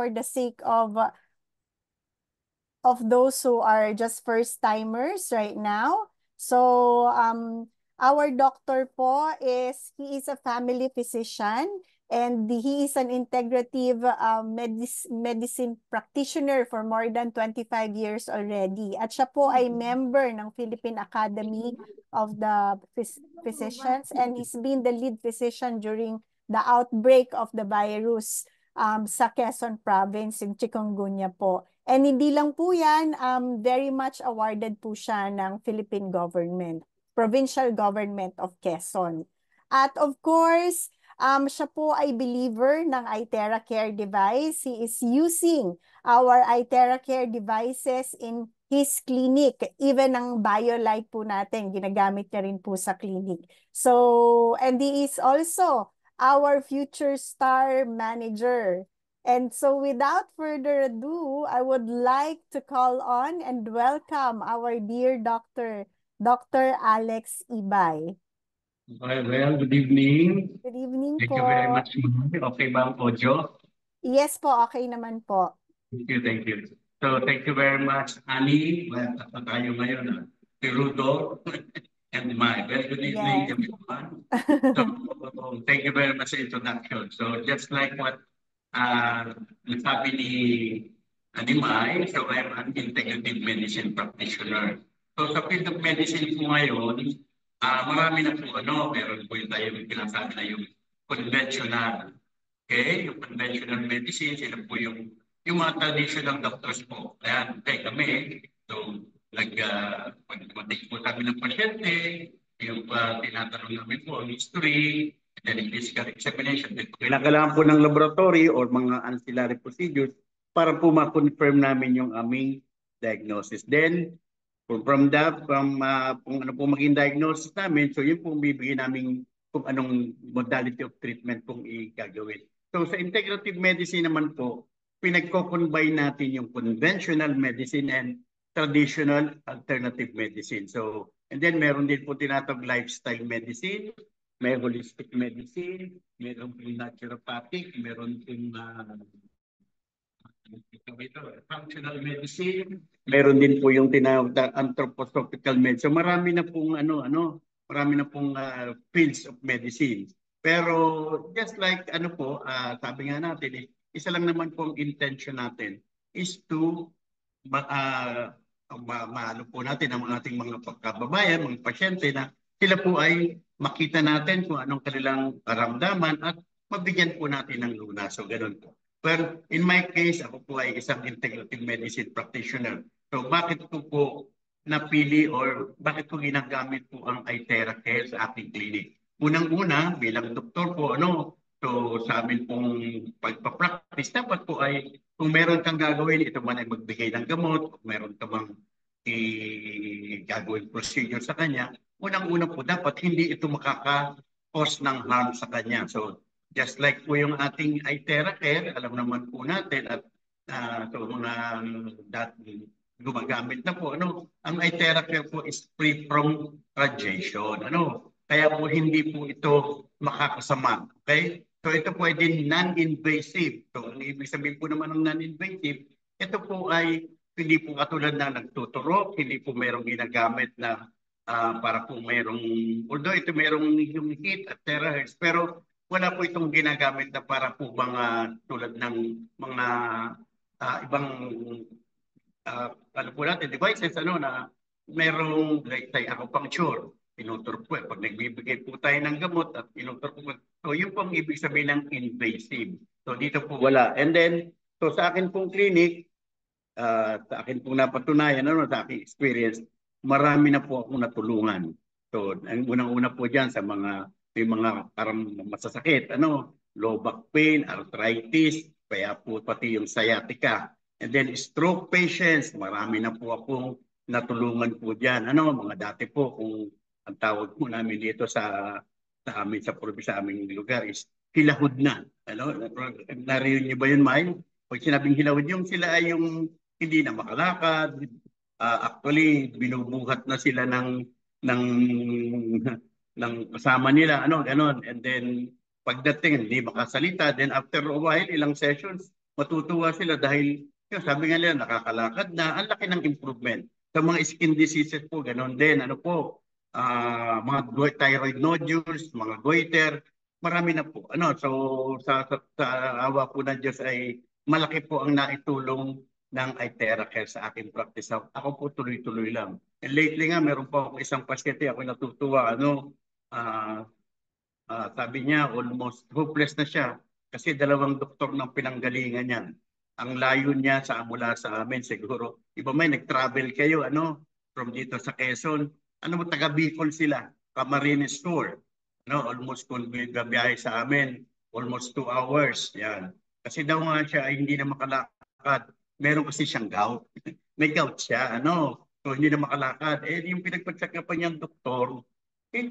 for the sake of those who are just first timers right now. So our doctor po he is a family physician and he is an integrative medicine practitioner for more than 25 years already. At siya po ay member ng Philippine Academy of the Physicians and he's been the lead physician during the outbreak of the virus sa Quezon Province, yung chikungunya po. And hindi lang po yan, very much awarded po siya ng Philippine government, provincial government of Quezon. At of course, siya po ay believer ng iTera Care device. He is using our iTera Care devices in his clinic. Even ang BioLite po natin, ginagamit niya rin po sa clinic. So, and he is also our future star manager. And so without further ado, I would like to call on and welcome our dear doctor, Dr. Alex Ibay. Well, good evening. Good evening Thank po. you very much. Okay ba ang audio? Yes po, okay naman po. Thank you, thank you. So thank you very much, Annie. Well, tapos tayo ngayon, si Rudo and my very good evening, Yes. everyone. So thank you very much for introduction. So just like what nasabi ni Mai, so I'm an integrative medicine practitioner. So sa field of medicine po ngayon, marami na po meron po yung tayo pinasabi na yung conventional. Okay, yung conventional medicine, sila po yung mga traditional doctors po. Ayan, okay, kami. So, pag-matik po kami ng pasyente, yung tinatanong namin po ang history, then physical examination. Kailangan po ng laboratory or mga ancillary procedures para po ma-confirm namin yung aming diagnosis. Then, from kung ano po maging diagnosis namin, so yun po bibigyan namin kung anong modality of treatment pong igagawin. So sa integrative medicine naman po, pinagko-combine natin yung conventional medicine and traditional alternative medicine. So, and then meron din po tinatawag lifestyle medicine, may holistic medicine, meron po naturopathic, meron po functional medicine, meron din po yung tinatawag anthroposophical medicine. So marami na pong marami na pong fields of medicine. Pero just like sabi nga natin, isa lang naman po ang intention natin is to maano po natin ang ating mga kababayan, mga pasyente na sila po ay makita natin kung anong kanilang karamdaman at mabigyan po natin ng lunas. So ganun po. Well, in my case, ako po ay isang integrative medicine practitioner. So bakit ko po napili or bakit ko ginagamit po ang iTera Care sa ating clinic? Unang-una, bilang doktor po, so sa amin pong pagpapractice, dapat po ay kung meron kang gagawin, ito man ay magbigay ng gamot, kung meron ka mang gagawin procedure sa kanya, unang-una po dapat hindi ito makaka-cause ng harm sa kanya. So just like po yung ating iTera Care, alam naman po natin at so mga gumagamit na po, ang iTera Care po is free from radiation, Kaya po hindi po ito makakasama, okay? So ito po ay din non-invasive. So ang ibig sabihin po naman ng non-invasive, ito po ay hindi po katulad na nagtuturo, hindi po merong ginagamit na para po merong, although ito merong yung heat at terahertz, pero wala po itong ginagamit na para po mga tulad ng mga ibang po natin, devices, na merong like acupuncture, tinuturo po. Pag nagbibigay po tayo ng gamot at tinuturo po. So yun po ang ibig sabihin ng invasive. So dito po wala. And then, so sa akin pong clinic, sa akin pong napatunayan, sa aking experience, marami na po akong natulungan. So ang unang-una po dyan sa may mga parang masasakit, low back pain, arthritis, kaya po pati yung sciatica. And then stroke patients, marami na po akong natulungan po dyan. Mga dati po, kung ang tawag po namin dito sa amin sa probinsya, sa aming lugar is hilahod na. Narinig niyo ba yun, May? Pag sinabing hilahod, yung sila ay yung hindi na makalakad. Actually, binubuhat na sila ng kasama nila, ganon. And then, pagdating, hindi makasalita. Then after a while, ilang sessions, matutuwa sila dahil yun, sabi nga nila nakakalakad na, ang laki ng improvement. Sa mga skin diseases po, ganoon din. Ano po, mga thyroid nodules, mga goiter, marami na po. Ano, so sa awa po ng Diyos ay malaki po ang naitulong ng iTera Care sa aking practice. Ako po tuloy-tuloy lang. And lately nga, meron po ako isang pasyente, ako natutuwa, ano, ah, sabi niya, almost hopeless na siya kasi dalawang doktor ng pinanggalingan niya. Ang layo niya mula sa amin siguro. Iba may nag-travel kayo, ano, from dito sa Quezon. Ano mo, taga Bicol sila, Camarines Tour. No, almost kung gabiyahe sa amin, almost 2 hours. Yan. Kasi daw nga siya ay hindi na makalakad. Meron kasi siyang gout. May gout siya, ano. So hindi na makalakad. Eh, yung pinagpagsakapan niyang doktor,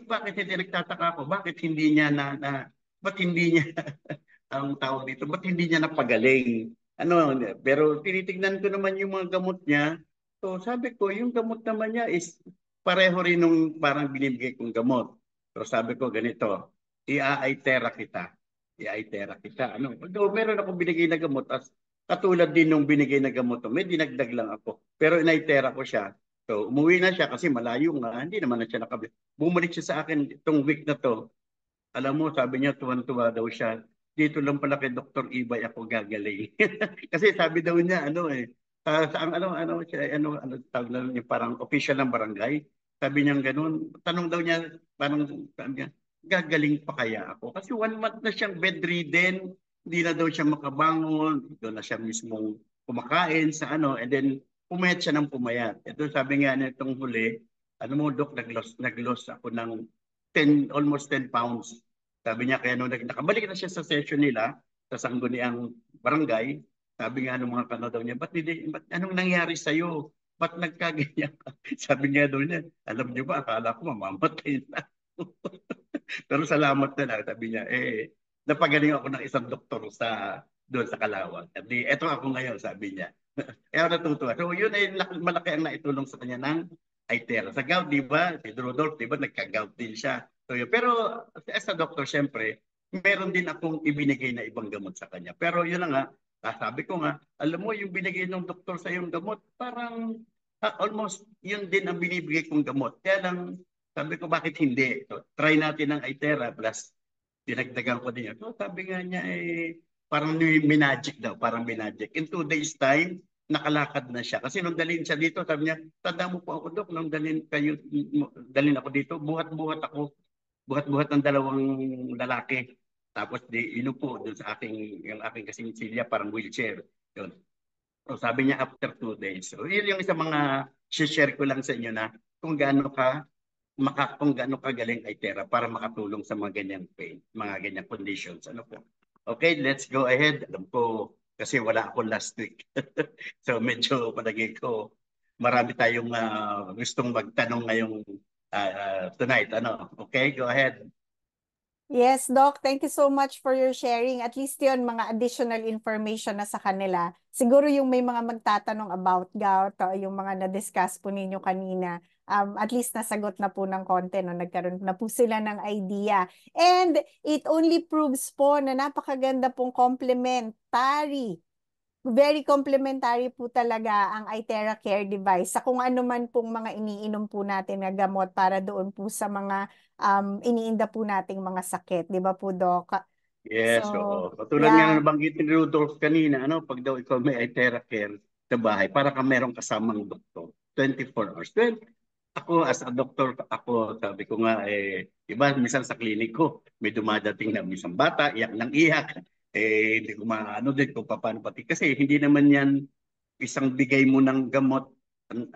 bakit hindi nagtataka ako? Bakit hindi niya ba't hindi niya, ang tawag dito, ba't hindi niya napagaling? Ano, pero tinitignan ko naman yung mga gamot niya. So sabi ko, yung gamot naman niya is pareho rin nung parang binibigay kong gamot. So sabi ko, ganito, i-aitera kita. I-aitera kita. Ano, although meron ako binigay na gamot, as katulad din nung binigay na gamot, may dinagdag lang ako. Pero inaitera ko siya. So umuwi na siya kasi malayo nga, hindi naman na siya nakabili. Bumalik siya sa akin itong week na to. Alam mo, sabi niya, tuwan-tuwa daw siya. Dito lang pala kay Dr. Ibay ako gagaling. Kasi sabi daw niya, ano eh, tawag na niya, parang official ng barangay. Sabi niya gano'n. Tanong daw niya, parang, sabi niya, gagaling pa kaya ako? Kasi 1 month na siyang bedridden, hindi na daw siya makabangon, doon na siya mismong kumakain sa ano, and then pumayat siya ng pumayat. Ito sabi nga nitong huli, ano mo, Dok, nag-loss ako ng 10 almost 10 pounds. Sabi niya, kaya nung nakabalik na siya sa session nila, sa sangguniang barangay, sabi nga nung mga daw niya, anong nangyari sa'yo? Ba't nagkaganyan ka? Sabi niya daw niya, alam niyo ba, akala ko mamamatay na. Pero salamat na lang, sabi niya, napagaling ako ng isang doktor doon sa Kalawag. At eto ako ngayon, sabi niya. Kaya ako natutuwa. So yun ay malaki ang naitulong sa kanya ng iTera. Sa gout, di ba? Si Rudolph, di ba, nagka-gout din siya. So, yun. Pero as a doctor, syempre, meron din akong ibinigay na ibang gamot sa kanya. Pero yun na nga, sabi ko nga, alam mo, yung binigay ng doktor sa yung gamot, parang almost yun din ang binibigay kong gamot. Kaya lang, sabi ko, bakit hindi? So, try natin ang iTera plus dinagdagan ko din yun. So, sabi nga niya, parang may magic daw, parang may magic. In 2 days time, nakalakad na siya. Kasi nung dalhin siya dito, sabi niya, tanda mo po ako, Dok, nung dalhin ako dito, buhat-buhat ng dalawang lalaki. Tapos inupo doon sa yung aking kasing silya, parang wheelchair. Yun. So sabi niya after 2 days. So yun yung isa mga share ko lang sa inyo na kung kung gaano kagaling ay Tera para makatulong sa mga ganyang pain, mga ganyang conditions. Ano po? Okay, let's go ahead. Alam ko, kasi wala ako last week. So medyo palagay ko, marami tayong gustong magtanong ngayong tonight. Ano? Okay, go ahead. Yes, Doc. Thank you so much for your sharing. At least yun, mga additional information na sa kanila. Siguro yung may mga magtatanong about gout, o yung mga na-discuss po ninyo kanina, at least nasagot na po ng konti, no? Nagkaroon na po sila ng idea. And it only proves po na napakaganda pong complementary. Very complementary po talaga ang iTera Care device sa kung ano man pong mga iniinom po natin na gamot para doon po sa mga iniinda po nating mga sakit. Di ba po, Doc? So, Yes, oo. Katulad nga na yeah. nabanggit ni Rudolph kanina, ano, pag daw ikaw may iTera Care sa bahay, para ka merong kasamang doktor. 24 hours. Ako as a doctor, sabi ko nga, iba, minsan sa klinik ko, may dumadating na minsan bata, iyak ng iyak. Hindi ko maano din kung paano pati. Kasi hindi naman yan isang bigay mo ng gamot,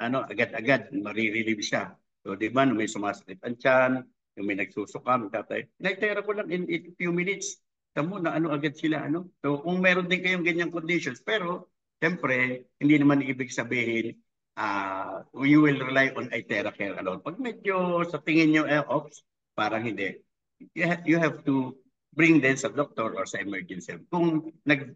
ano, agad-agad, marirelieve siya. So, di ba, may sumasakit ang tiyan, yung may nagsusuka, may tatay. Naitera ko lang in few minutes. Tamo na ano agad sila, ano. So, kung meron din kayong ganyang conditions, pero, siyempre, hindi naman ibig sabihin, you will rely on iTera Care alone. Pag medyo sa tingin nyo, ops, parang hindi. You have to bring them sa doctor or sa emergency. Kung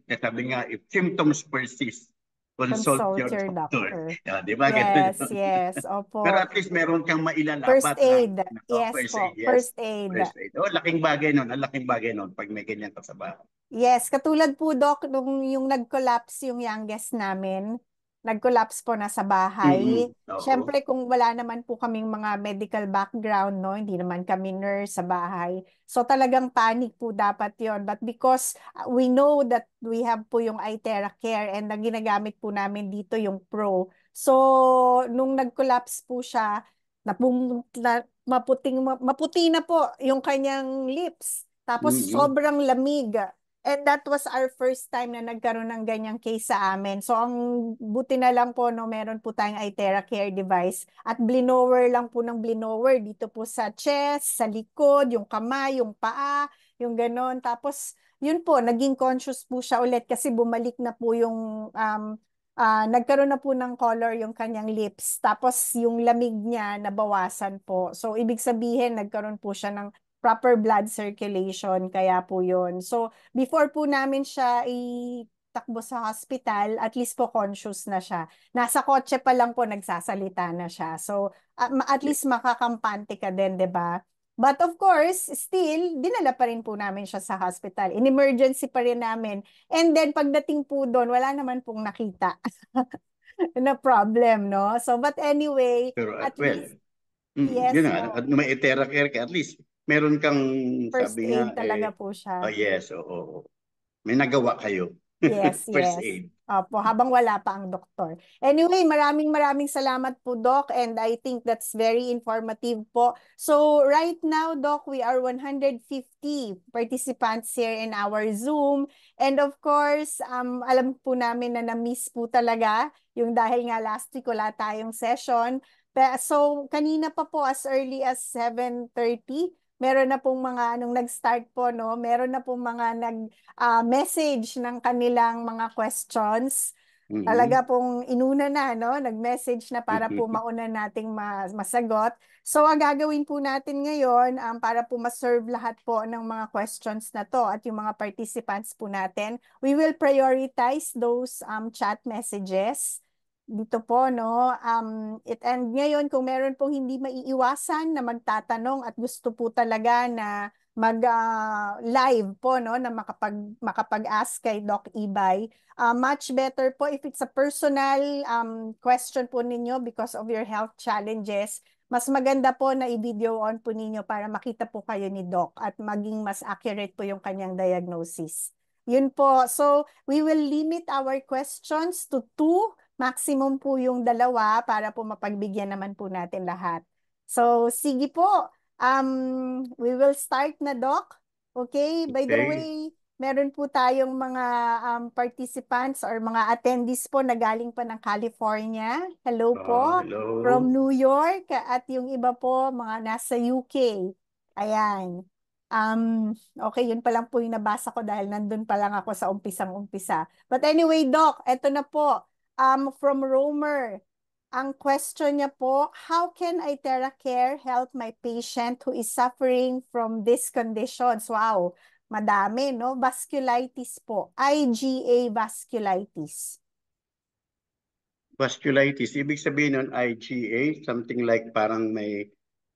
sabi nga, if symptoms persist, consult Consult your your doctor. doctor. Di ba? Ganun Yes, yun. yes. Pero Opo. at least meron kang First mailalapat na, aid. Yes first aid, po. yes. First aid. First aid. Oh, laking bagay nun. Ang laking bagay nun pag may ganyan ka sa bahay. Yes, katulad po Doc, nung yung nag-collapse yung youngest namin, nag-collapse po na sa bahay. Oo. Siyempre kung wala naman po kaming mga medical background, no, hindi naman kami nurse sa bahay. So talagang panic po dapat yon. But because we know that we have po yung iTera Care and na ginagamit po namin dito yung Pro. So nung nag-collapse po siya, maputi na po yung kanyang lips. Tapos Mm-mm. sobrang lamig. And that was our first time na nagkaroon ng ganyang case sa amin. So ang buti na lang po no, meron po tayong iTera Care device at blinower lang po ng blinower dito po sa chest, sa likod, yung kamay, yung paa, yung ganon. Tapos yun po, naging conscious po siya ulit kasi bumalik na po yung nagkaroon na po ng color yung kanyang lips. Tapos yung lamig niya nabawasan po. So ibig sabihin nagkaroon po siya ng proper blood circulation kaya po yun. So before po namin siya itakbo sa hospital, at least po conscious na siya. Nasa kotse pa lang po nagsasalita na siya. So at least makakampante ka din, 'di ba? But of course, still, dinala pa rin po namin siya sa hospital. In emergency pa rin namin. And then pagdating po doon, wala naman pong nakita na problem, no? So but anyway, Pero at well, least yun yes na, po. at may Etera Care ka, at least meron kang, First sabi aid nga, talaga po oh siya. yes, oo. May nagawa kayo. Yes, First yes. aid. Opo, habang wala pa ang doktor. Anyway, maraming maraming salamat po, Doc, and I think that's very informative po. So, right now, Doc, we are 150 participants here in our Zoom. And of course, alam po namin na na-miss po talaga yung dahil nga last week wala tayong session. So, kanina pa po as early as 7:30, meron na pong mga nung nag-start po, no? Meron na pong mga message ng kanilang mga questions. Talaga Mhm. pong inuna na, no? Nag-message na para po mauna nating masagot. So, ang gagawin po natin ngayon, para po ma-serve lahat po ng mga questions na to at yung mga participants po natin, we will prioritize those chat messages dito po, no? And ngayon, kung meron pong hindi maiiwasan na magtatanong at gusto po talaga na mag-live po, no? Na makapag-ask kay Doc Ibay. Much better po if it's a personal question po ninyo because of your health challenges. Mas maganda po na i-video on po ninyo para makita po kayo ni Doc at maging mas accurate po yung kanyang diagnosis. Yun po. So, we will limit our questions to 2. Maximum po yung 2 para po mapagbigyan naman po natin lahat. So, sige po. We will start na, Doc. Okay, by the Okay. way, meron po tayong mga participants or mga attendees po na galing pa ng California. Hello po. From Hello. New York at yung iba po mga nasa UK. Ayan. Okay, yun pa lang po yung nabasa ko dahil nandun pa lang ako sa umpisang-umpisa. But anyway, Doc, eto na po. From Romer, ang question niya po, how can iTera Care help my patient who is suffering from these conditions? Wow, madami, no? Vasculitis po, IgA vasculitis. Vasculitis, ibig sabihin nun IgA, something like parang may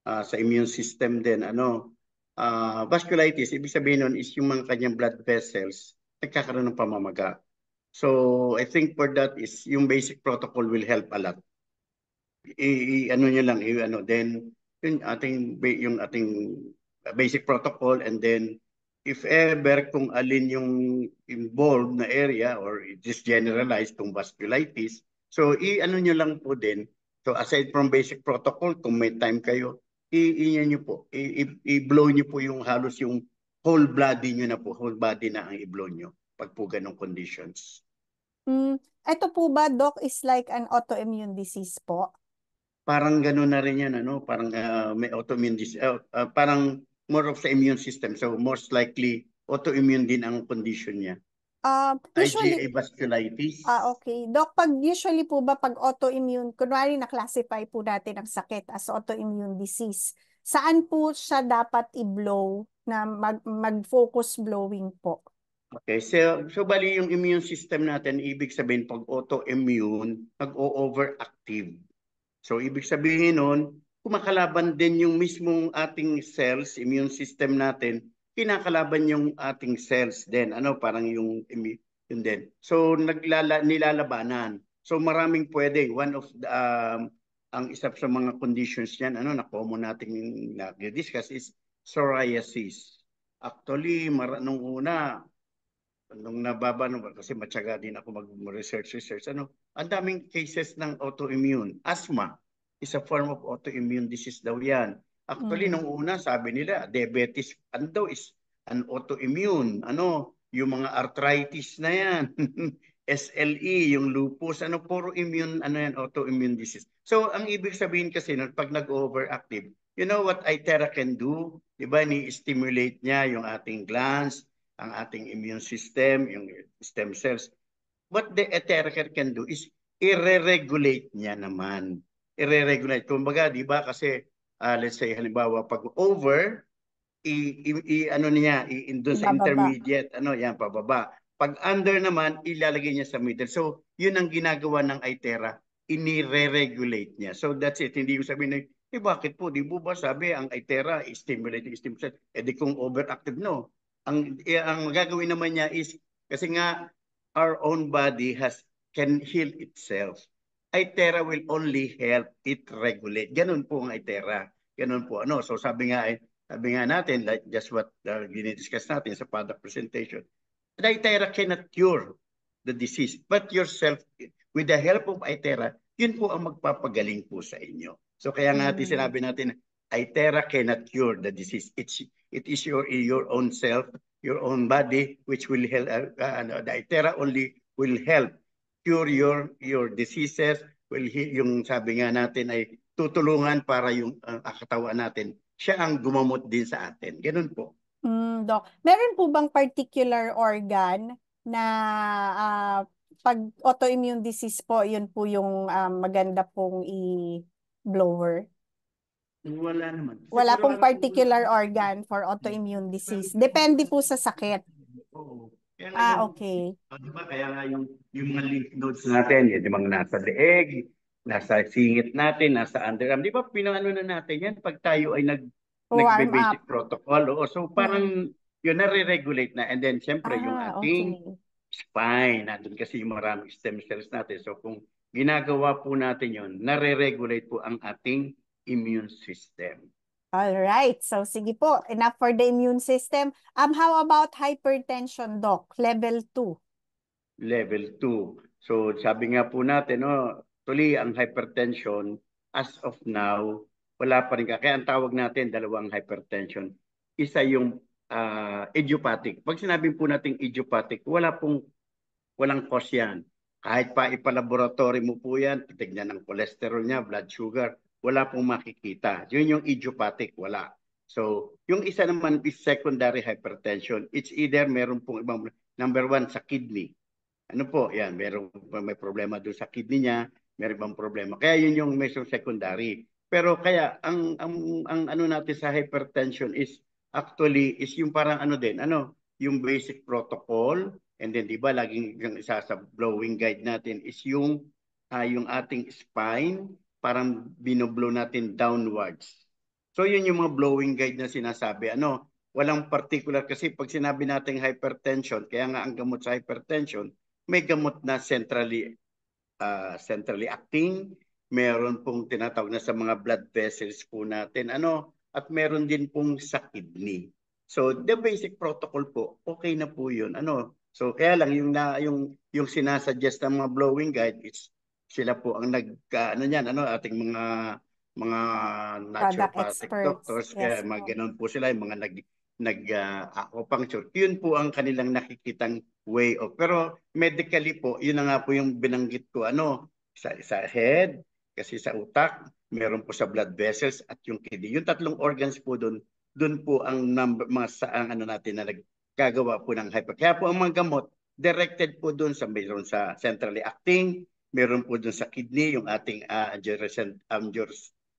sa immune system din, ano. Vasculitis, ibig sabihin nun is yung mga kanyang blood vessels nagkakaroon ng pamamaga. So, I think for that is yung basic protocol will help a lot. Ano nyo lang, then yung ating basic protocol, and then if ever kung alin yung involved na area or just generalized kung vasculitis, so ano nyo lang po din. So aside from basic protocol, kung may time kayo, nyo po, i-blow nyo po yung halos yung whole body nyo na po, whole body na ang i-blow nyo pag po ganong conditions. Ito po ba, Doc, is like an autoimmune disease po? Parang gano'n na rin yan, ano? Parang may autoimmune disease. Parang more of the immune system. So most likely, autoimmune din ang condition niya. Usually, IgA vasculitis. okay. Doc, usually po ba pag autoimmune, kunwari na-classify po natin ang sakit as autoimmune disease, saan po siya dapat i-blow na mag-focus blowing po? Okay, so bali yung immune system natin, ibig sabihin pag autoimmune, nag-o-overactive. So ibig sabihin nun, kumakalaban din yung mismong ating cells, immune system natin, kinakalaban yung ating cells din. Parang yung yun din. So nilalabanan. So maraming pwede. One of the, ang isa sa mga conditions niyan, na common nating nag-discuss is psoriasis. Actually, nung una, nung nababa, kasi matyaga din ako mag-research, ang daming cases ng autoimmune. Asthma is a form of autoimmune disease daw yan. Actually, nung una, sabi nila, diabetes, daw is an autoimmune. Yung mga arthritis na yan. SLE, yung lupus, puro immune, yan, autoimmune disease. So, ang ibig sabihin kasi, pag nag-overactive, you know what Itera can do? Diba, ni-stimulate niya yung ating glands, ang ating immune system, yung stem cells. What the Eterica can do is i-regulate niya naman. I-regulate. Kumbaga, di ba, kasi let's say, halimbawa, pag over, doon sa intermediate, yan, pababa. Pag under naman, ilalagay niya sa middle. So, yun ang ginagawa ng Itera, ini-re-regulate niya. So, that's it. Hindi ko sabihin na, bakit po? Di ba sabi, ang Itera, stimulating. Di kung overactive, no. Ang magagawin naman niya is, kasi nga, our own body can heal itself. Itera will only help it regulate. Ganun po ang Itera. Ganun po. So, sabi nga natin, like just what dinidiscuss natin sa product presentation, the Itera cannot cure the disease, but yourself, with the help of Itera, yun po ang magpapagaling po sa inyo. So kaya natin sinabi natin, Itera cannot cure the disease. It is your own self, your own body, which will help. The Itera only will help cure your diseases. Yung sabi nga natin ay tutulungan para yung katawan natin siya ang gumamot din sa atin. Ganun po. Doc, meron po bang particular organ na pag autoimmune disease po, yun po yung maganda pong i-blower? Wala naman. Wala pong particular organ for autoimmune disease. Depende po sa sakit. Oo. Okay. Diba, kaya nga yung mga lymph nodes natin, yung mga nasa leeg, nasa singit natin, nasa underarm. Di ba pinangano na natin yan pag tayo ay nagbe-basic protocol. So parang yun nare-regulate na. And then siyempre yung ating spine, nandun kasi yung maraming stem cells natin. So kung ginagawa po natin yun, nare-regulate po ang ating immune system. All right. So sige po, enough for the immune system. How about hypertension, Doc? Level 2. Level 2. So sabi nga po natin, actually ang hypertension as of now, wala pa rin. Kaya ang tawag natin, dalawang hypertension. Isa yung idiopathic. Pag sinabi po natin idiopathic, walang cause yan. Kahit pa ipalaboratory mo po yan, titignan ng cholesterol niya, blood sugar, wala pong makikita. Yun yung idiopathic, wala. So, yung isa naman is secondary hypertension. It's either meron pong ibang, number one, sa kidney. Yan, may problema doon sa kidney niya, may ibang problema. Kaya yun yung medyo secondary. Pero kaya, ang natin sa hypertension is, actually, is yung parang yung basic protocol. And then, di ba, laging yung isa sa blowing guide natin is yung ating spine, parang binoblow natin downwards. So, yun yung mga blowing guide na sinasabi. Walang particular kasi pag sinabi natin hypertension, kaya nga ang gamot sa hypertension, may gamot na centrally acting, meron pong tinatawag na sa mga blood vessels po natin, at meron din pong sa kidney. So, the basic protocol po, okay na po yun. So, kaya lang yung sinasuggest ng mga blowing guide, sila po ang ating mga naturopathic doctors, kaya mga ganun po sila, yung mga acupuncture. Yun po ang kanilang nakikitang way of. Pero medically po, yun na nga po yung binanggit ko, sa head, kasi sa utak, meron po sa blood vessels at yung kidney. Yung tatlong organs po doon po ang natin na nagkagawa po ng hyper. Kaya po ang mga gamot, directed po doon meron sa centrally acting, meron po doon sa kidney, yung ating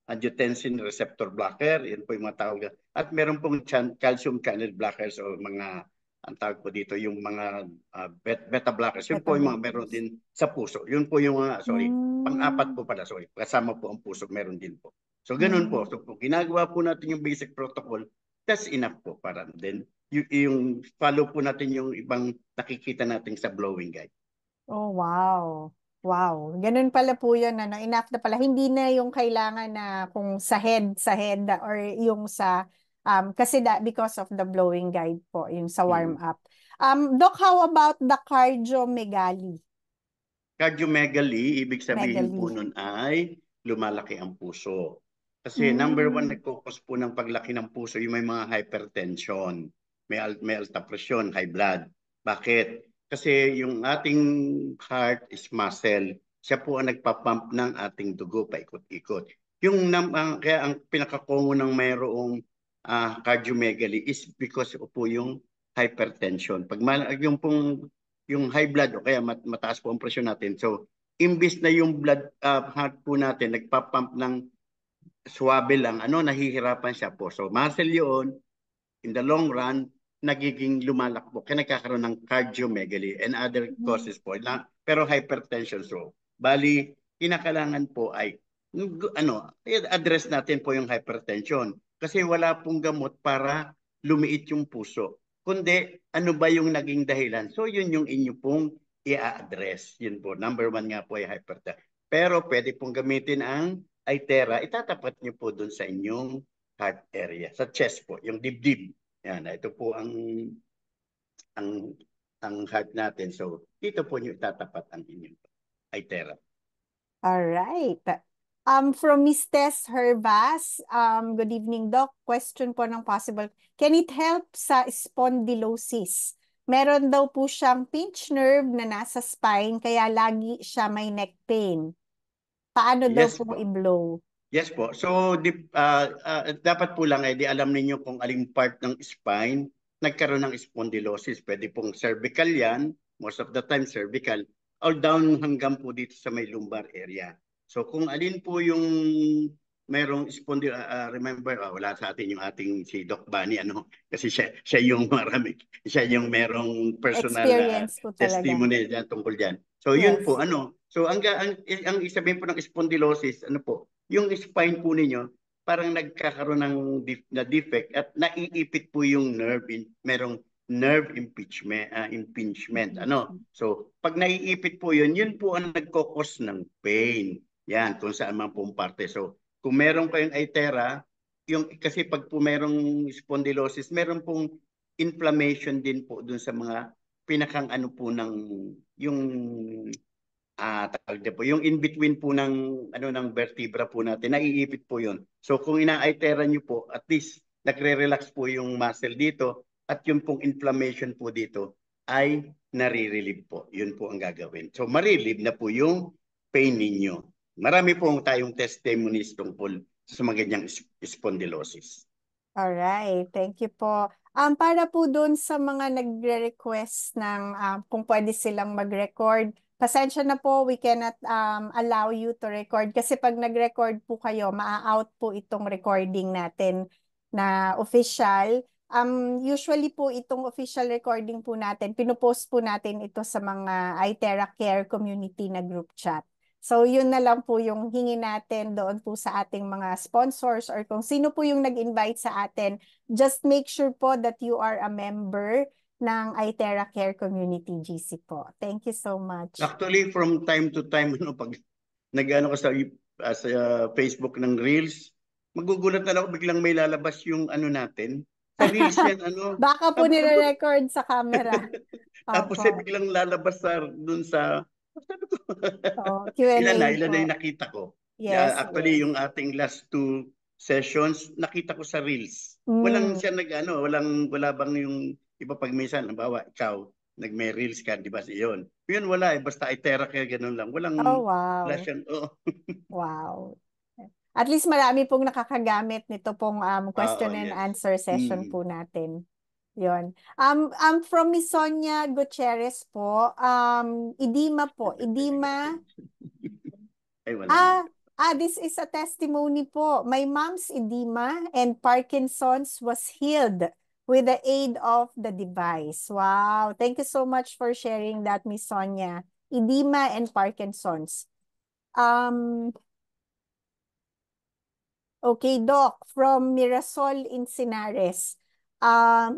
angiotensin receptor blocker, yun po yung mga tawag. At meron pong calcium channel blockers o mga, ang tawag po dito, yung mga beta blockers. Yun po yung mga meron din sa puso. Yun po yung mga, pang-apat po pala, kasama po ang puso, meron din po. So, ganun po. So, kung ginagawa po natin yung basic protocol, that's enough po para then yung follow po natin yung ibang nakikita natin sa blowing guide. Oh, wow. Wow. Ganun pala po yun. Ano, enough na pala. Hindi na yung kailangan na kung sa head or yung sa, kasi because of the blowing guide po, yung sa warm up. Doc, how about the cardiomegaly? Cardiomegaly, ibig sabihin po Megaly. nun ay lumalaki ang puso. Kasi number one, nagkukos po ng paglaki ng puso yung may mga hypertension, may alta presyon, high blood. Bakit? Kasi yung ating heart is muscle. Siya po ang nagpapump ng ating dugo paikot-ikot. Kaya ang pinakakongo ng mayroong cardiomegaly is because po yung hypertension. Yung high blood o kaya mataas po ang presyon natin. So, imbis na yung heart po natin nagpapump ng swabe lang, nahihirapan siya po. So, muscle yun, in the long run, nagiging lumalakbo. Kaya nagkakaroon ng cardiomegaly and other causes po. Pero hypertension. So, bali, kinakailangan po ay, address natin po yung hypertension. Kasi wala pong gamot para lumiit yung puso. Kundi, ano ba yung naging dahilan? So, yun yung inyo pong i-address. Yun po. Number one nga po ay hypertension. Pero pwede pong gamitin ang Itera. Itatapat nyo po dun sa inyong heart area. Sa chest po, yung dibdib. Yan, ito po ang heart natin. So, dito po nyo itatapat ang inyong Itera. All right. From Miss Tess Hervas, good evening, Doc. Question po ng possible. Can it help sa spondylosis? Meron daw po siyang pinch nerve na nasa spine, kaya lagi siya may neck pain. Paano daw Yes po po. i-blow? Yes po. So, dapat po lang di alam ninyo kung aling part ng spine nagkaroon ng spondylosis. Pwede pong cervical yan, most of the time cervical, or down hanggang po dito sa may lumbar area. So, kung alin po yung merong remember, wala sa atin yung ating si Doc Bunny, kasi siya yung siya yung merong personal Experience po talaga. testimony dyan, tungkol dyan. So, yun po, So, ang isabihin po ng spondylosis, yung spine po ninyo, parang nagkakaroon ng defect at naiipit po yung nerve, merong nerve impingement. So, pag naiipit po yun po ang nagkokos ng pain. Yan, kung saan man pong parte. So, kung meron kayong Itera, kasi pag po merong spondylosis, meron pong inflammation din po dun sa mga pinakang po yung yung in between po ng vertebra po natin, naiipit po yun. So kung ina-itera nyo po, at least nagre-relax po yung muscle dito at yung pong inflammation po dito ay nare-relieve po. Yun po ang gagawin. So ma-relieve na po yung pain ninyo. Marami po tayong testimonies tungkol sa mga ganyang spondylosis. Alright, thank you po. Para po doon sa mga nagre-request ng kung pwede silang mag-record, pasensya na po, we cannot allow you to record kasi pag nag-record po kayo, maa-out po itong recording natin na official. Usually po itong official recording po natin, pinupost po natin ito sa mga Itera Care community na group chat. So yun na lang po yung hingi natin doon po sa ating mga sponsors or kung sino po yung nag-invite sa atin, just make sure po that you are a member ng Itera Care Community GC po. Thank you so much. Actually, from time to time, pag nag-ano ko sa Facebook ng Reels, magugulat na ako biglang may lalabas yung natin. Sa Reels yan, Baka po nire-record sa camera. Tapos biglang lalabas dun sa, sabi ko, Q&A ilan na po. yung nakita ko. Yes, Actually, yes. yung ating last 2 sessions, nakita ko sa Reels. Walang siya wala bang yung iba pag minsan, halimbawa, ikaw, nag-may Reels ka, di ba yun? Yun wala basta Itera kaya ganun lang. Oh, wow. Wala siyang, Wow. At least marami pong nakakagamit nito pong question and answer session po natin. Yun. From Miss Sonia Gutierrez po, edema po. Edema. Ay, wala. This is a testimony po. My mom's edema and Parkinson's was healed with the aid of the device. Wow. Thank you so much for sharing that, Miss Sonia. Edema and Parkinson's. Okay, Doc, from Mirasol Encinares.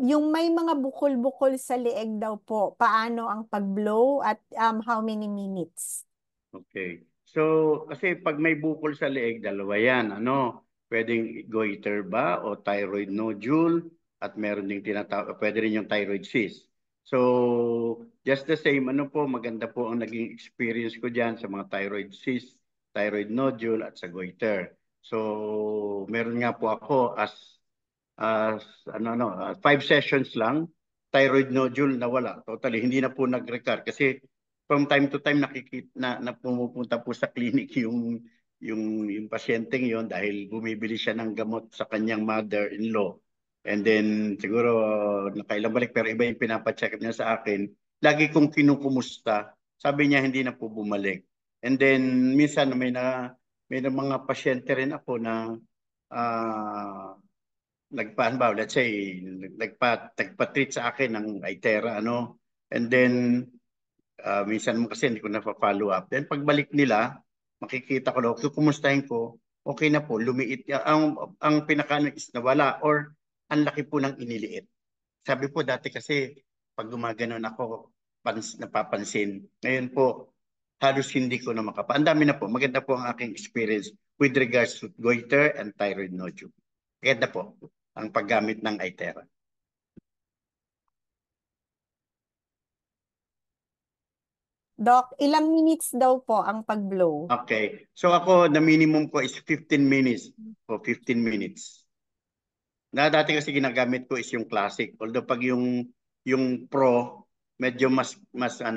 Yung may mga bukol-bukol sa leeg daw po, paano ang pag-blow at how many minutes? Okay. So, kasi pag may bukol sa leeg, dalawa yan. Ano? Pwedeng goiter ba o thyroid nodule at meron ding pwede rin yung thyroid cyst. So, just the same, ano po, maganda po ang naging experience ko dyan sa mga thyroid cyst, thyroid nodule at sa goiter. So, meron nga po ako as 5 sessions lang, thyroid nodule nawala. Totally, hindi na po nag-recur kasi from time to time nakikita na pumupunta po sa clinic yung pasyenteng yon dahil bumibili siya ng gamot sa kanyang mother-in-law. And then siguro nakailang balik pero iba yung pinapacheck up niya sa akin. Lagi kong kinukumusta. Sabi niya hindi na po bumalik. And then minsan may na mga pasyente rin ako na let's say, nagpa-treat sa akin ng Itera, ano? And then, minsan mo kasi hindi ko na-follow up. Then, pagbalik nila, makikita ko daw, kumustahin ko, okay na po, lumiit. Ang pinaka is nawala or ang laki po ng iniliit. Sabi po dati kasi, pag gumaganon ako, napapansin. Ngayon po, halos hindi ko na makapa. Ang dami na po. Maganda po ang aking experience with regards to goiter and thyroid nodule. Maganda po ang paggamit ng Itera. Doc, ilang minutes daw po ang pag-blow? Okay. So ako, the minimum ko is 15 minutes. O 15 minutes. Na dati kasi ginagamit ko is yung classic. Although pag yung pro, medyo mas mga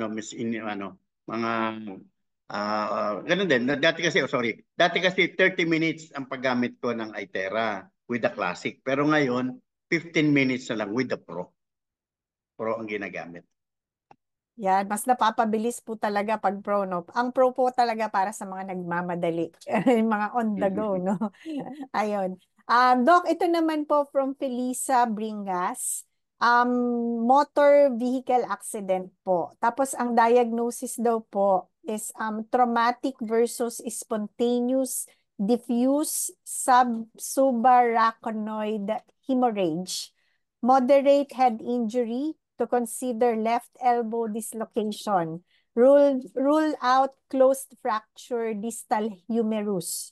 ganun din. Dati kasi, sorry. Dati kasi 30 minutes ang paggamit ko ng Itera with the classic. Pero ngayon, 15 minutes na lang with the pro. Pro ang ginagamit. Yan, mas napapabilis po talaga pag pro, no? Ang pro po talaga para sa mga nagmamadali. Yung mga on the go, no? Ayun. Doc, ito naman po from Felisa Bringas. Motor vehicle accident po. Tapos ang diagnosis daw po is traumatic versus spontaneous diffuse subarachnoid hemorrhage. Moderate head injury to consider left elbow dislocation. Rule out closed fracture distal humerus.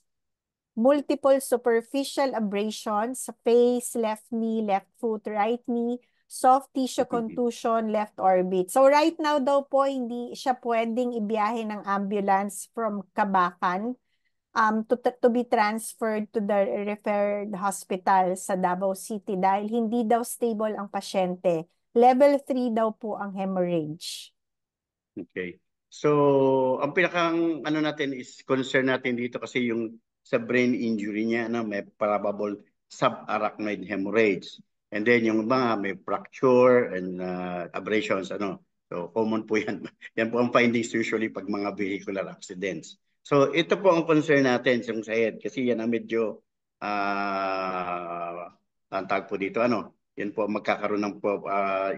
Multiple superficial abrasions sa face, left knee, left foot, right knee, soft tissue contusion, left orbit. So right now daw po, hindi siya pwedeng ibiyahe ng ambulance from Kabakan to be transferred to the referred hospital sa Davao City dahil hindi daw stable ang pasyente. Level 3 daw po ang hemorrhage. Okay. So, ang pinakang natin is concern natin dito kasi yung sa brain injury niya may probable subarachnoid hemorrhage. And then yung mga may fracture and abrasions So, common po yan. Yan po ang findings usually pag mga vehicular accidents. So, ito po ang concern natin yung sa head kasi yan ang medyo ang tawag po dito yan po magkakaroon ng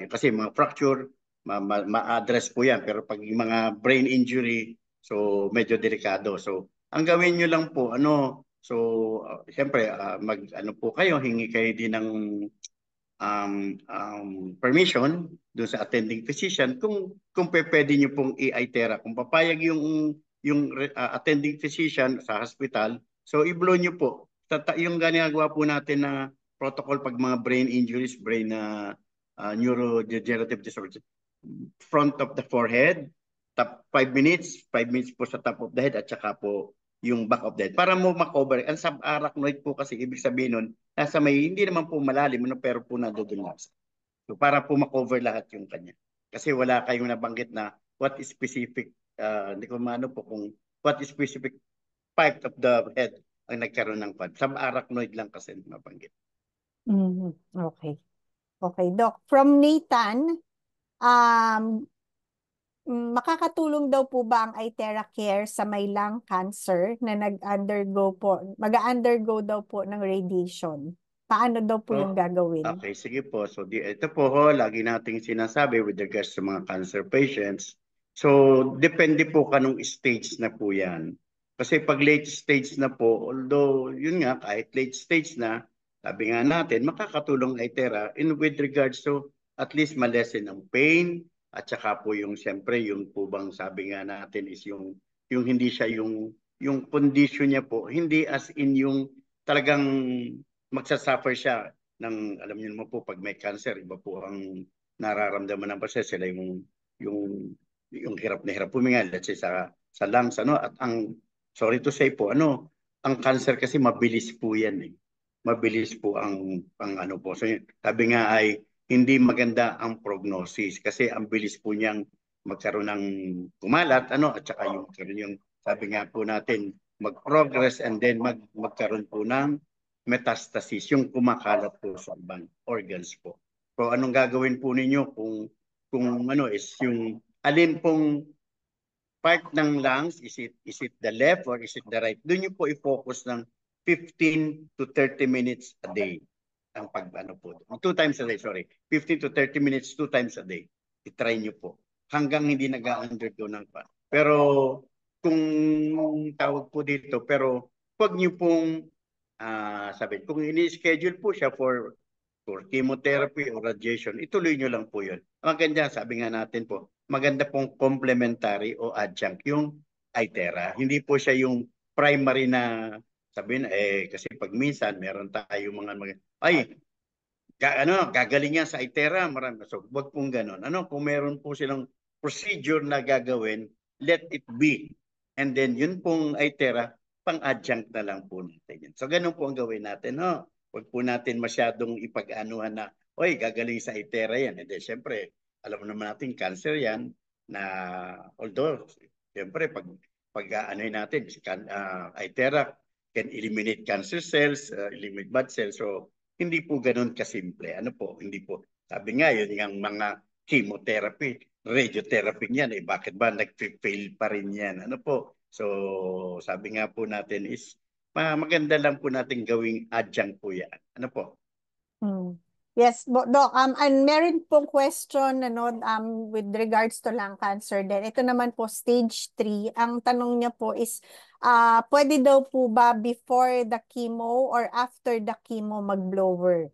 kasi mga fracture ma-address po yan. Pero pag yung mga brain injury, so medyo delikado. So, ang gawin nyo lang po, siyempre, po kayo, hingi kayo din ng permission doon sa attending physician kung pwede nyo pong i-itera. Kung papayag yung attending physician sa hospital, so i-blow nyo po. Yung ginagawa po natin na protocol pag mga brain injuries, brain neurodegenerative disorders, front of the forehead, 5 minutes po sa top of the head at saka po yung back of the head para mo makover. Ang subarachnoid po kasi ibig sabihin nun, nasa hindi naman po malalim pero po nandoon lang. So para po makover lahat yung kanya. Kasi wala kayong nabanggit na what is specific, hindi ko maano po kung what is specific part of the head ang nagkaroon ng pad. Subarachnoid lang kasi nabanggit. Okay. Okay, Doc. From Nathan, makakatulong daw po ba ang Itera Care sa may lung cancer na mag-undergo daw po ng radiation? Paano daw po yung gagawin? Okay, sige po. So ito po lagi nating sinasabi with regards to mga cancer patients. So depende po kanong stage na po yan. Kasi pag late stage na po, although yun nga kahit late stage na, sabi nga natin, makakatulong ang itera in with regards to at least malesen ang pain at saka po yung siyempre yung po bang sabi nga natin is yung hindi siya yung condition niya po, hindi as in yung talagang magsasuffer siya ng, alam niyo naman po, pag may cancer, iba po ang nararamdaman ng pasyente, sila yung yung hirap na hirap puminga, let's say sa lungs, ano, at ang, sorry to say po, ano, ang cancer kasi mabilis po yan eh. Mabilis po ang ano po. So, sabi nga ay hindi maganda ang prognosis kasi ang bilis po niyang magkaroon ng kumalat, ano, at saka yung sabi nga po natin, mag-progress and then magkaroon po ng metastasis, yung kumakalat po sa ibang organs po. So anong gagawin po ninyo kung ano is yung alin pong part ng lungs, is it the left or is it the right? Doon niyo po i-focus ng 15 to 30 minutes a day ang pag-ano po. 2 times a day, sorry. 15 to 30 minutes, 2 times a day. I-try niyo po. Hanggang hindi nag-undergo ng pa. Pero kung tawag po dito, pero pag niyo pong sabi, kung ini-schedule po siya for chemotherapy or radiation, ituloy nyo lang po yun. Ang ganda, sabi nga natin po, maganda pong complementary o adjunct yung itera. Hindi po siya yung primary na sabihin, kasi pag minsan meron tayo gagaling yan sa itera, marami. So, wag pong ganun. Ano, kung meron po silang procedure na gagawin, let it be. And then, yun pong itera, pang-adjunct na lang po natin. So, ganun po ang gawin natin. No? Huwag po natin masyadong ipag-anuhan na, oy, gagaling sa itera yan. And then, syempre, alam naman natin, cancer yan, na although, syempre, pag anuhin natin, itera can eliminate cancer cells, eliminate bad cells. So, hindi po ganun kasimple. Ano po, hindi po. Sabi nga, yun yung mga chemotherapy, radiotherapy niyan, bakit ba nag-fail pa rin yan? Ano po? So, sabi nga po natin is, maganda lang po natin gawing adjunct po yan. Ano po? Yes, Doc, and meron pong question with regards to lung cancer din. Ito naman po, stage 3. Ang tanong niya po is, pwede daw po ba before the chemo or after the chemo mag-blower?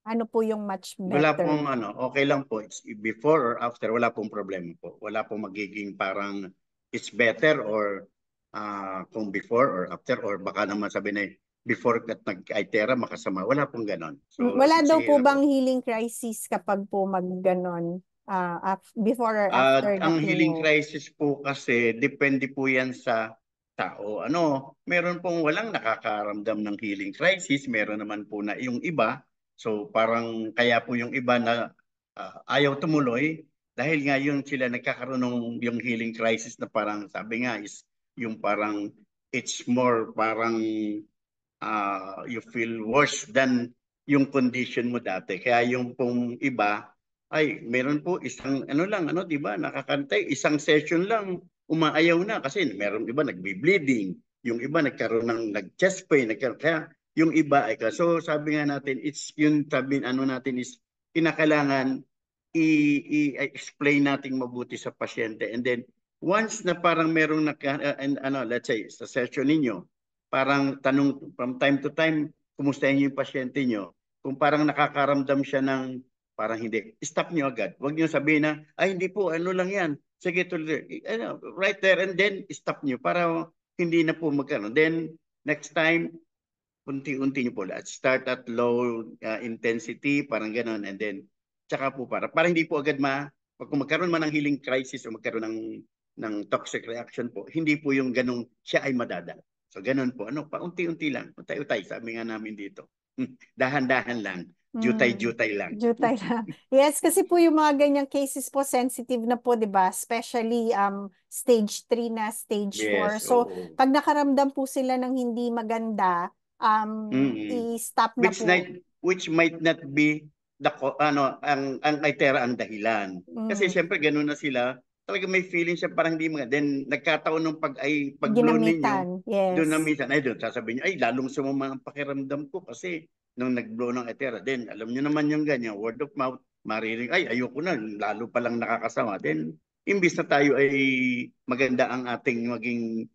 Ano po yung much Wala better? pong okay lang po. It's before or after, wala pong problema po. Wala pong magiging parang it's better or kung before or after or baka naman sabi na before at nag-itera makasama. Wala pong ganon. So, wala daw po bang healing crisis kapag po mag-ganon? Before or after the ang healing chemo? crisis po kasi depende po yan sa tao. Meron pong walang nakakaramdam ng healing crisis, meron naman po na yung iba. So parang kaya po yung iba na ayaw tumuloy dahil nga yun sila nagkakaroon ng yung healing crisis na parang sabi nga is yung parang it's more parang you feel worse than yung condition mo dati. Kaya yung pong iba ay meron po isang di ba, nakakantay, isang session lang umaayaw na kasi meron iba nagbi-bleeding, yung iba nagkaroon ng nag-chest pain, kaya yung iba ay so sabi nga natin it's yung sabi natin is kinakailangan i-explain natin mabuti sa pasyente and then once na parang merong let's say sa session ninyo parang tanong from time to time kumustahin niyo yung pasyente niyo kung parang nakakaramdam siya ng parang hindi, stop niyo agad. Huwag niyo sabihin na, ay hindi po, ano lang yan. Sige, tuloy. Right there and then stop niyo para hindi na po magkano. Then, next time, unti-unti niyo po. Start at low intensity, parang gano'n. And then, tsaka po para hindi po agad kung magkaroon man ng healing crisis o magkaroon ng toxic reaction po, hindi po yung ganong siya ay madadala. So, ganun po. Paunti-unti lang. Utay-utay, sabi nga namin dito. Dahan-dahan lang. Jutay-jutay lang. Jutay lang. Yes, kasi po yung mga ganyang cases po sensitive na po, 'di ba? Especially stage 3 na stage 4. Yes, So, oo. pag nakaramdam po sila ng hindi maganda, i-stop na po. Which might not be ang itera ang dahilan. Kasi syempre ganoon na sila. Talaga may feeling siya parang hindi maganda. Then nagkataon ng pag-blow ninyo, yes. doon na minsan, doon sasabihin niyo, lalong sumama ang pakiramdam ko kasi nung nag-blow ng itera. Then alam niyo naman yung ganyan, word of mouth, mariring, ayoko na, lalo palang nakakasama. Then imbis na tayo ay maganda ang ating maging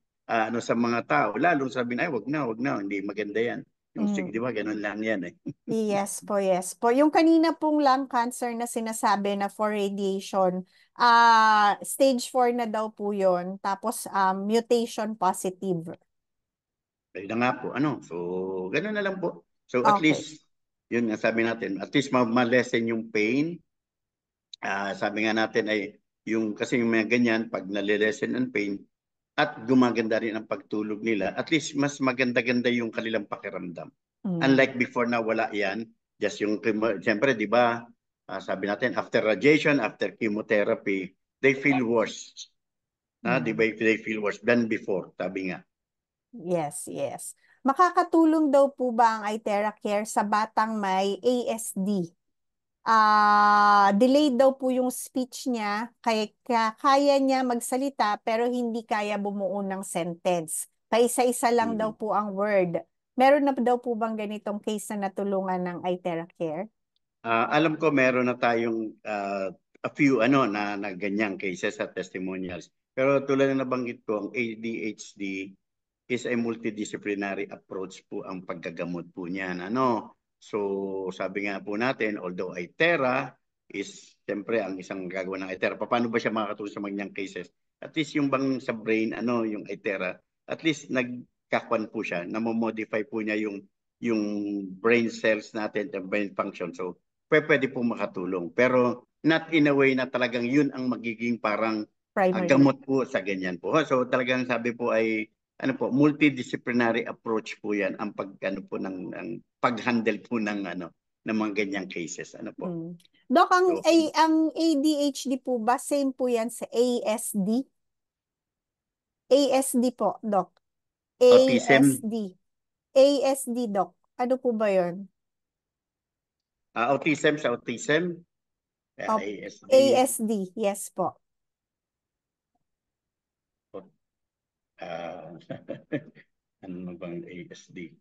sa mga tao, lalong sabihin, wag na, hindi maganda yan. Yung sig, di ba? Ganun lang yan eh. Yes po, yes po. Yung kanina pong lung cancer na sinasabi na for radiation, stage 4 na daw po yun. Tapos mutation positive. Ayun na nga po, so ganun na lang po. So at Okay. least, yun nga sabi natin, at least ma-lessen yung pain. Sabi nga natin ay, kasi yung mga ganyan, pag nalilesen ang pain, at gumaganda rin ang pagtulog nila, at least mas maganda-ganda yung kanilang pakiramdam. Unlike before na wala yan, just yung, siyempre, di ba, sabi natin, after radiation, after chemotherapy, they feel worse. Di ba, they feel worse than before, sabi nga. Yes, yes. Makakatulong daw po ba ang iTeracare sa batang may ASD? Delayed daw po yung speech niya, kaya niya magsalita pero hindi kaya bumuo ng sentence. Paisa-isa lang daw po ang word. Meron na daw po bang ganitong case na natulungan ng iTeracare? Alam ko meron na tayong a few na ganyang cases at testimonials. Pero tulad na nabanggit ko, ang ADHD is a multidisciplinary approach po ang paggagamot po niyan. So sabi nga po natin, although ITERA is siyempre ang isang gagawa ng ITERA, paano ba siya makakatulong sa mga cases? At least yung bang sa brain, yung ITERA, at least nagkakwan po siya, namomodify po niya yung brain cells natin, the brain function. So pwede po makatulong. Pero not in a way na talagang yun ang magiging parang gamot po sa ganyan po. So talagang sabi po ay multidisciplinary approach po 'yan ang ng pag-handle po ng mga ganyang cases po. Doc, ang ADHD po ba same po 'yan sa ASD? ASD po, Doc. Autism. ASD, Doc. Ano po ba 'yon? Autism sa autism. ASD, yes po. Ano bang ASD?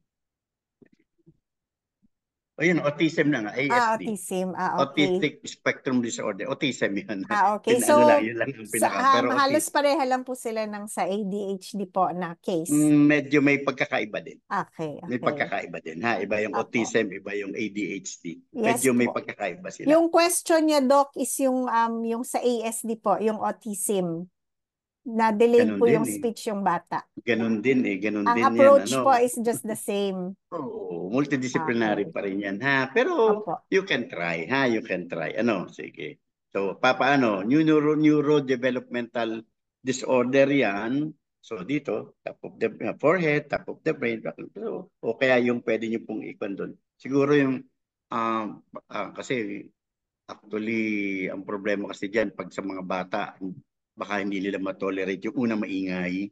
Ayun, autism na nga, ASD. Autism. Okay. Autistic spectrum disorder. Autism yun. Okay. So, yun lang ang pero halos pareha lang po sila ng sa ADHD po na case. Medyo may pagkakaiba din. Okay. May pagkakaiba din. Iba yung autism, iba yung ADHD. Yes Medyo may po. pagkakaiba sila. Yung question niya, Doc, is yung sa ASD po, yung autism. Na-delayed po yung speech yung bata. Ganun din Ang approach po is just the same. Multidisciplinary pa rin yan. Pero you can try. You can try. Sige. So, neurodevelopmental disorder yan. So, dito, top of the forehead, top of the brain. O kaya yung pwede nyo pong ikon doon. Siguro yung, kasi actually, ang problema kasi dyan, pag sa mga bata, baka hindi nila matolerate yung una maingay.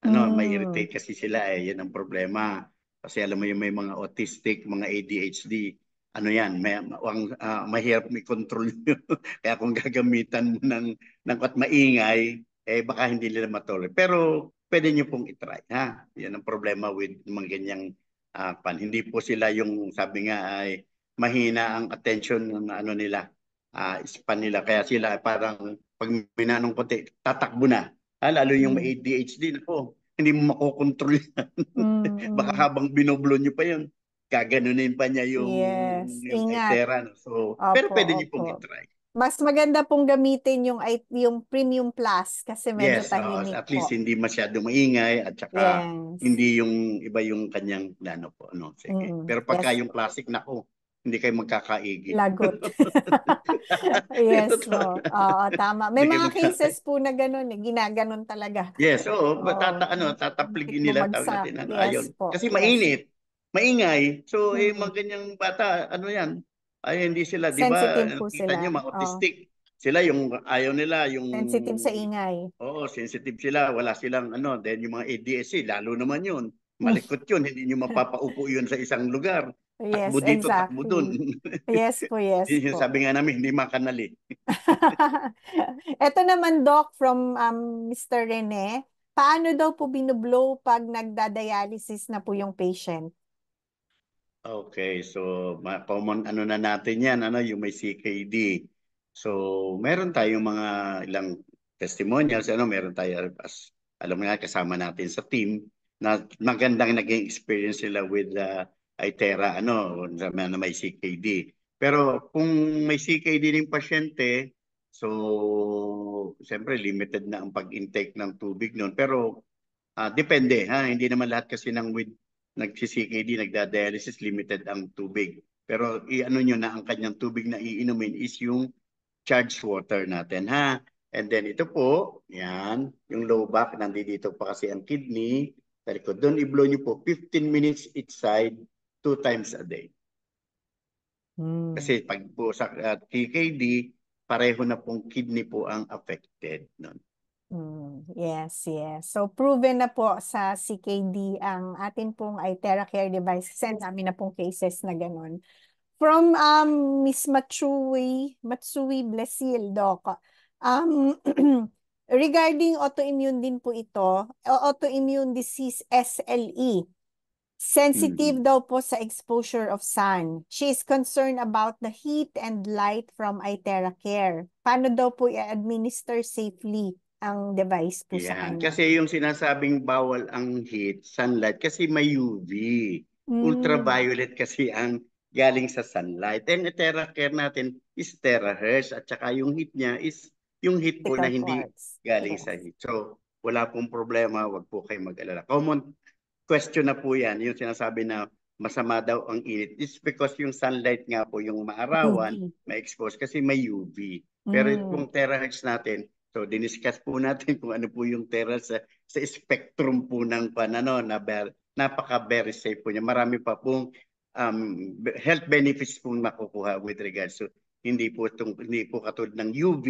May irritate kasi sila yan ang problema. Kasi alam mo yung may mga autistic, mga ADHD, yan, mahirap may control nyo. Kaya kung gagamitan mo ng at maingay, baka hindi nila matolerate. Pero pwede nyo pong itry. Yan ang problema with mga ganyang hindi po sila yung sabi nga ay mahina ang attention ng nila, span nila. Kaya sila parang pag minanong konti, tatakbo na. Lalo yung may ADHD, hindi mo makokontrol yan. Baka habang binoblo nyo pa yun, gaganunin pa niya yung ITERA. So, pero pwede nyo pong itry. Mas maganda pong gamitin yung Premium Plus kasi medyo tahimik at least hindi masyado maingay at saka hindi yung iba yung kanyang po. Sige. Pero pagka yung classic, hindi kayo magkakaigil. Lagot. Yes po. Tama. May mga cases po na gano'n, ginaganon talaga. Yes, tatapligin nila tawag natin. Kasi mainit, maingay. So, mga ganyang bata, yan? Ay, hindi sila, di ba? Sensitive po Kita sila. nyo, mga autistic. Sila yung ayaw nila, yung... Sensitive sa ingay. Oo, sensitive sila. Wala silang, then yung mga ADSC, lalo naman yun. Malikot yun, hindi nyo mapapaupo yun sa isang lugar. Yes, takbo dito, exactly. takbo dun. Yes po, yes po. Sabi nga namin, hindi makanali. Ito naman, Doc, from Mr. Rene. Paano daw po binublow pag nagda-dialysis na po yung patient? Okay, so common na natin yan, yung may CKD. So, meron tayong mga ilang testimonials, meron tayo, alam mo nga, kasama natin sa team, na magandang naging experience sila with itera, na may CKD. Pero kung may CKD ng pasyente, so siyempre limited na ang pag-intake ng tubig noon. Pero depende, ha? Hindi naman lahat kasi ng with nagsi-CKD, nagda-dialysis, limited ang tubig. Pero i-ano nyo na ang kanyang tubig na iinumin is yung charged water natin, ha? And then ito po, yan, yung low back, nandito pa kasi ang kidney. Sa likod doon, i-blow nyo po 15 minutes each side, 2 times a day. Kasi pag po sa TKD, pareho na pong kidney po ang affected. No? Yes, yes. So, proven na po sa CKD ang atin pong itera care device. Kasi dami na pong cases na ganun. From Miss Matsui Blesil, Doc. Regarding autoimmune din po ito, autoimmune disease SLE. Sensitive daw po sa exposure of sun. She is concerned about the heat and light from itera care. Paano daw po i-administer safely ang device po sa Yan. kanya? Kasi yung sinasabing bawal ang heat, sunlight, kasi may UV. Ultraviolet kasi ang galing sa sunlight. And itera care natin is terahertz at saka yung heat niya is yung heat po na hindi galing sa heat. So wala pong problema, wag po kayo mag-alala. Common question na po yan, yung sinasabi na masama daw ang init. It's because yung sunlight nga po, yung maarawan, ma-expose kasi may UV. Pero yung terahertz natin, so diniscuss po natin kung ano po yung terahertz sa spectrum po ng napaka very safe po niya. Marami pa pong health benefits pong makukuha with regards to hindi po katulad ng UV,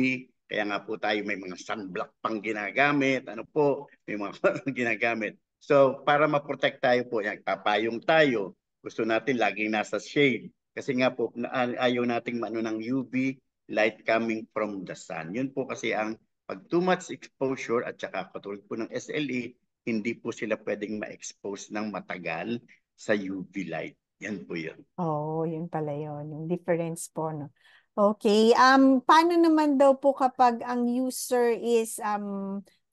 kaya nga po tayo may mga sunblock pang ginagamit, may mga ginagamit. So, para ma-protect tayo po, papayong tayo. Gusto natin laging nasa shade. Kasi nga po, ayaw nating ng UV light coming from the sun. Yun po kasi ang pag too much exposure at saka katulad po ng SLE, hindi po sila pwedeng ma-expose ng matagal sa UV light. Yan po yun. Oh, yun pala yun. Yung difference po, no? Okay. Paano naman daw po kapag ang user is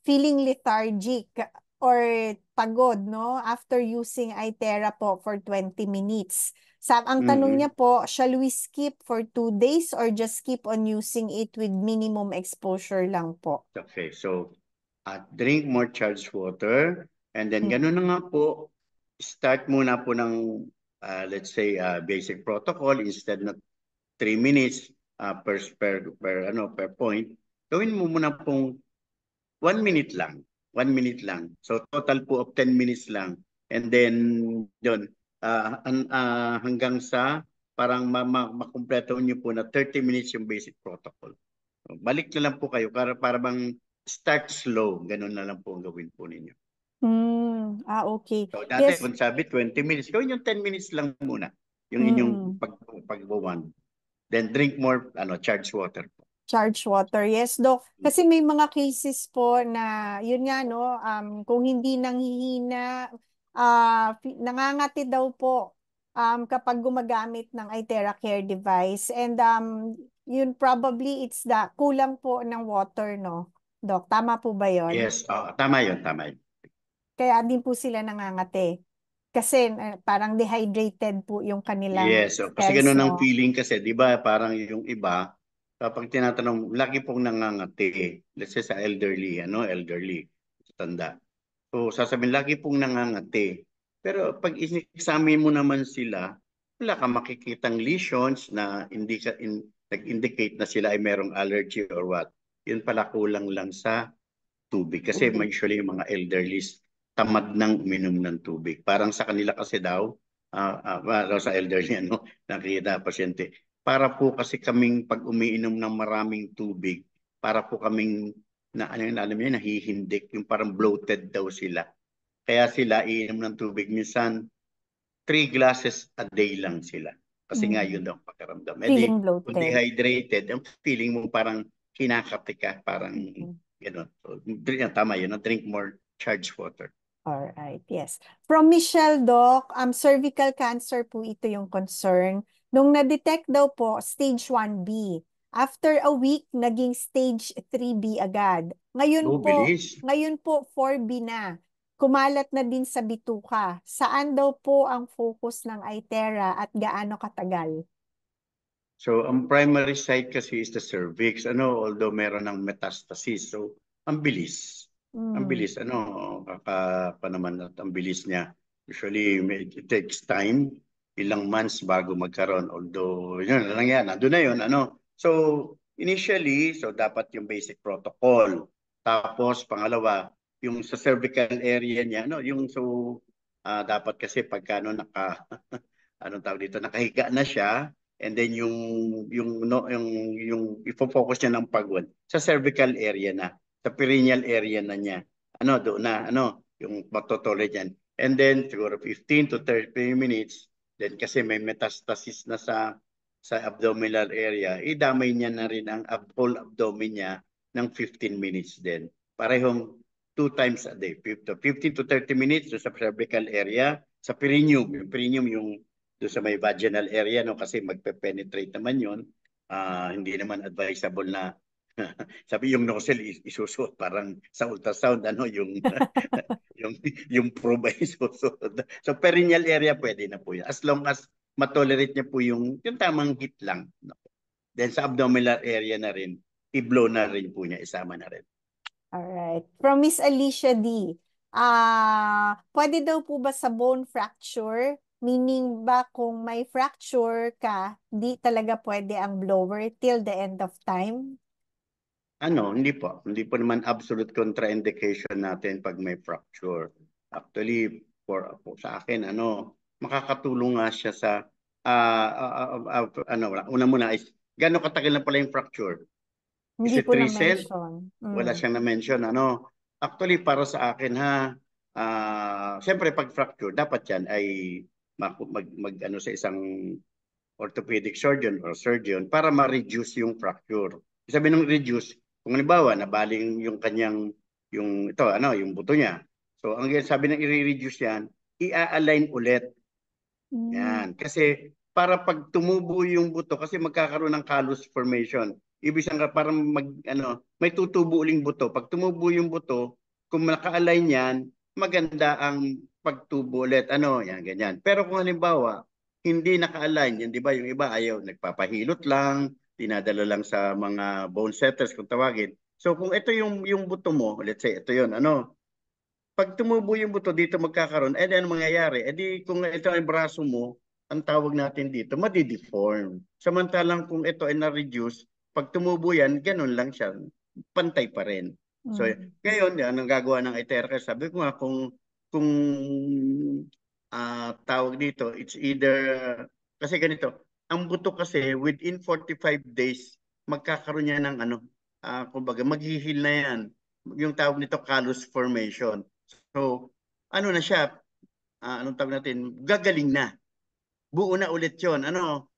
feeling lethargic or pagod, no? After using itera po for 20 minutes. Ang tanong niya po, shall we skip for 2 days or just keep on using it with minimum exposure lang po? Okay, so drink more charged water and then ganun na nga po, start muna po ng let's say basic protocol instead na 3 minutes per point. Gawin mo muna pong 1 minute lang. 1 minute lang. So total po of 10 minutes lang. And then doon hanggang sa parang makumpleto niyo po na 30 minutes yung basic protocol. Balik na lang po kayo para bang start slow. Ganun na lang po ang gawin po ninyo. Okay. So dati Yes. kung sabi 20 minutes, gawin yung 10 minutes lang muna. Yung inyong pagbawan. Then drink more charged water po. Charged water, yes, Doc. Kasi may mga cases po na, yun nga, no, kung hindi nanghihina, nangangati daw po kapag gumagamit ng itera care device. And yun probably it's the kulang po ng water, no, Doc? Tama po ba yun? Yes, tama yun, tama yun. Kaya din po sila nangangati. Kasi parang dehydrated po yung kanilang Yes, kasi cells, ganun ang no? feeling kasi, di ba, parang yung iba, kapag tinatanong, lagi pong nangangati. Let's say sa elderly, tanda. So, sasabihin, lagi pong nangangati. Pero pag examine mo naman sila, wala ka makikitang lesions na nag-indicate na sila ay merong allergy or what. Yun pala kulang lang sa tubig. Kasi usually yung mga elderly tamad ng uminom ng tubig. Parang sa kanila kasi daw, sa elderly, nakikita pasyente, para po kasi kaming pag umiinom ng maraming tubig, para po kaming alam niyo, nahihindik, yung parang bloated daw sila. Kaya sila iinom ng tubig. Minsan, 3 glasses a day lang sila. Kasi nga yun daw pakiramdam. Feeling Kung bloated. dehydrated, ang feeling mo parang kinakapte ka, parang gano'n. So, tama yun, drink more charged water. All right, yes. From Michelle, Doc, cervical cancer po ito yung concern. Nung na-detect daw po, stage 1B. After a week, naging stage 3B agad. Ngayon Bilis. ngayon po 4B na. kumalat na din sa bituka. Saan daw po ang focus ng itera at gaano katagal? So, ang primary site kasi is the cervix, although meron ng metastasis. So, ang bilis. Ang bilis, pa naman at ang bilis niya. Usually, it takes time, ilang months bago magkaroon. Although, yun lang yan, nandun na yun, So, initially, dapat yung basic protocol. Tapos, pangalawa, yung sa cervical area niya, dapat kasi pagka anong tawag dito, nakahiga na siya, and then yung ifo-focus niya ng pagod sa cervical area na, sa perineal area na niya. Doon na, yung matotolerate yan. And then siguro 15 to 30 minutes, then kasi may metastasis na sa abdominal area, idamay niya na rin ang whole abdomen niya ng 15 minutes din. Parehong 2 times a day, 15 to 30 minutes sa cervical area, sa perineum, yung perineum yung doon sa may vaginal area, kasi magpe-penetrate naman yun. Hindi naman advisable na sabi yung nozzle isusuot parang sa ultrasound, yung yung probe ay isusuot. So perineal area pwede na po yun. As long as matolerate niya po yung tamang heat lang. Then sa abdominal area na rin, i-blow na rin po niya, isama na rin. Alright. From Miss Alicia D. Pwede daw po ba sa bone fracture? Meaning ba kung may fracture ka, di talaga pwede ang blower till the end of time? Hindi po. Hindi po naman absolute contraindication natin pag may fracture. Actually, sa akin, makakatulong nga siya sa, una muna is, gano'ng katagal na pala yung fracture? Is Hindi it po recent? na-mention. Wala siyang na-mention, Actually, para sa akin, siyempre pag fracture, dapat yan ay sa isang orthopedic surgeon or surgeon para ma-reduce yung fracture. Sabi ng reduce, kung halimbawa nabaling yung kanyang yung buto niya. So ang sabi ng i-reduce yan, i-align ulit. Yan. Kasi para pag tumubo yung buto, kasi magkakaroon ng callus formation. Ibig sabihin para may tutubo uling buto. Pag tumubo yung buto, kung naka-align yan, maganda ang pagtubo ulit. Yan, ganyan. Pero kung halimbawa, hindi naka-align, yan, di ba, yung iba ayaw, nagpapahilot lang, dinadala lang sa mga bone setters kung tawagin. So kung ito yung buto mo, let's say ito yun, pag tumubo yung buto dito magkakaroon, ano mangyayari? Kung ito ay braso mo, ang tawag natin dito, madideform. Samantalang kung ito ay na-reduce, pag tumubo yan, ganun lang siya. Pantay pa rin. So, ngayon, yan ang gagawa ng itera. Sabi ko nga, kung tawag dito, it's either, kasi ganito, ang buto kasi within 45 days, magkakaroon niya ng kumbaga, maghihil na yan. Yung tawag nito, callus formation. So, na siya, anong tawag natin, gagaling na. Buo na ulit yun.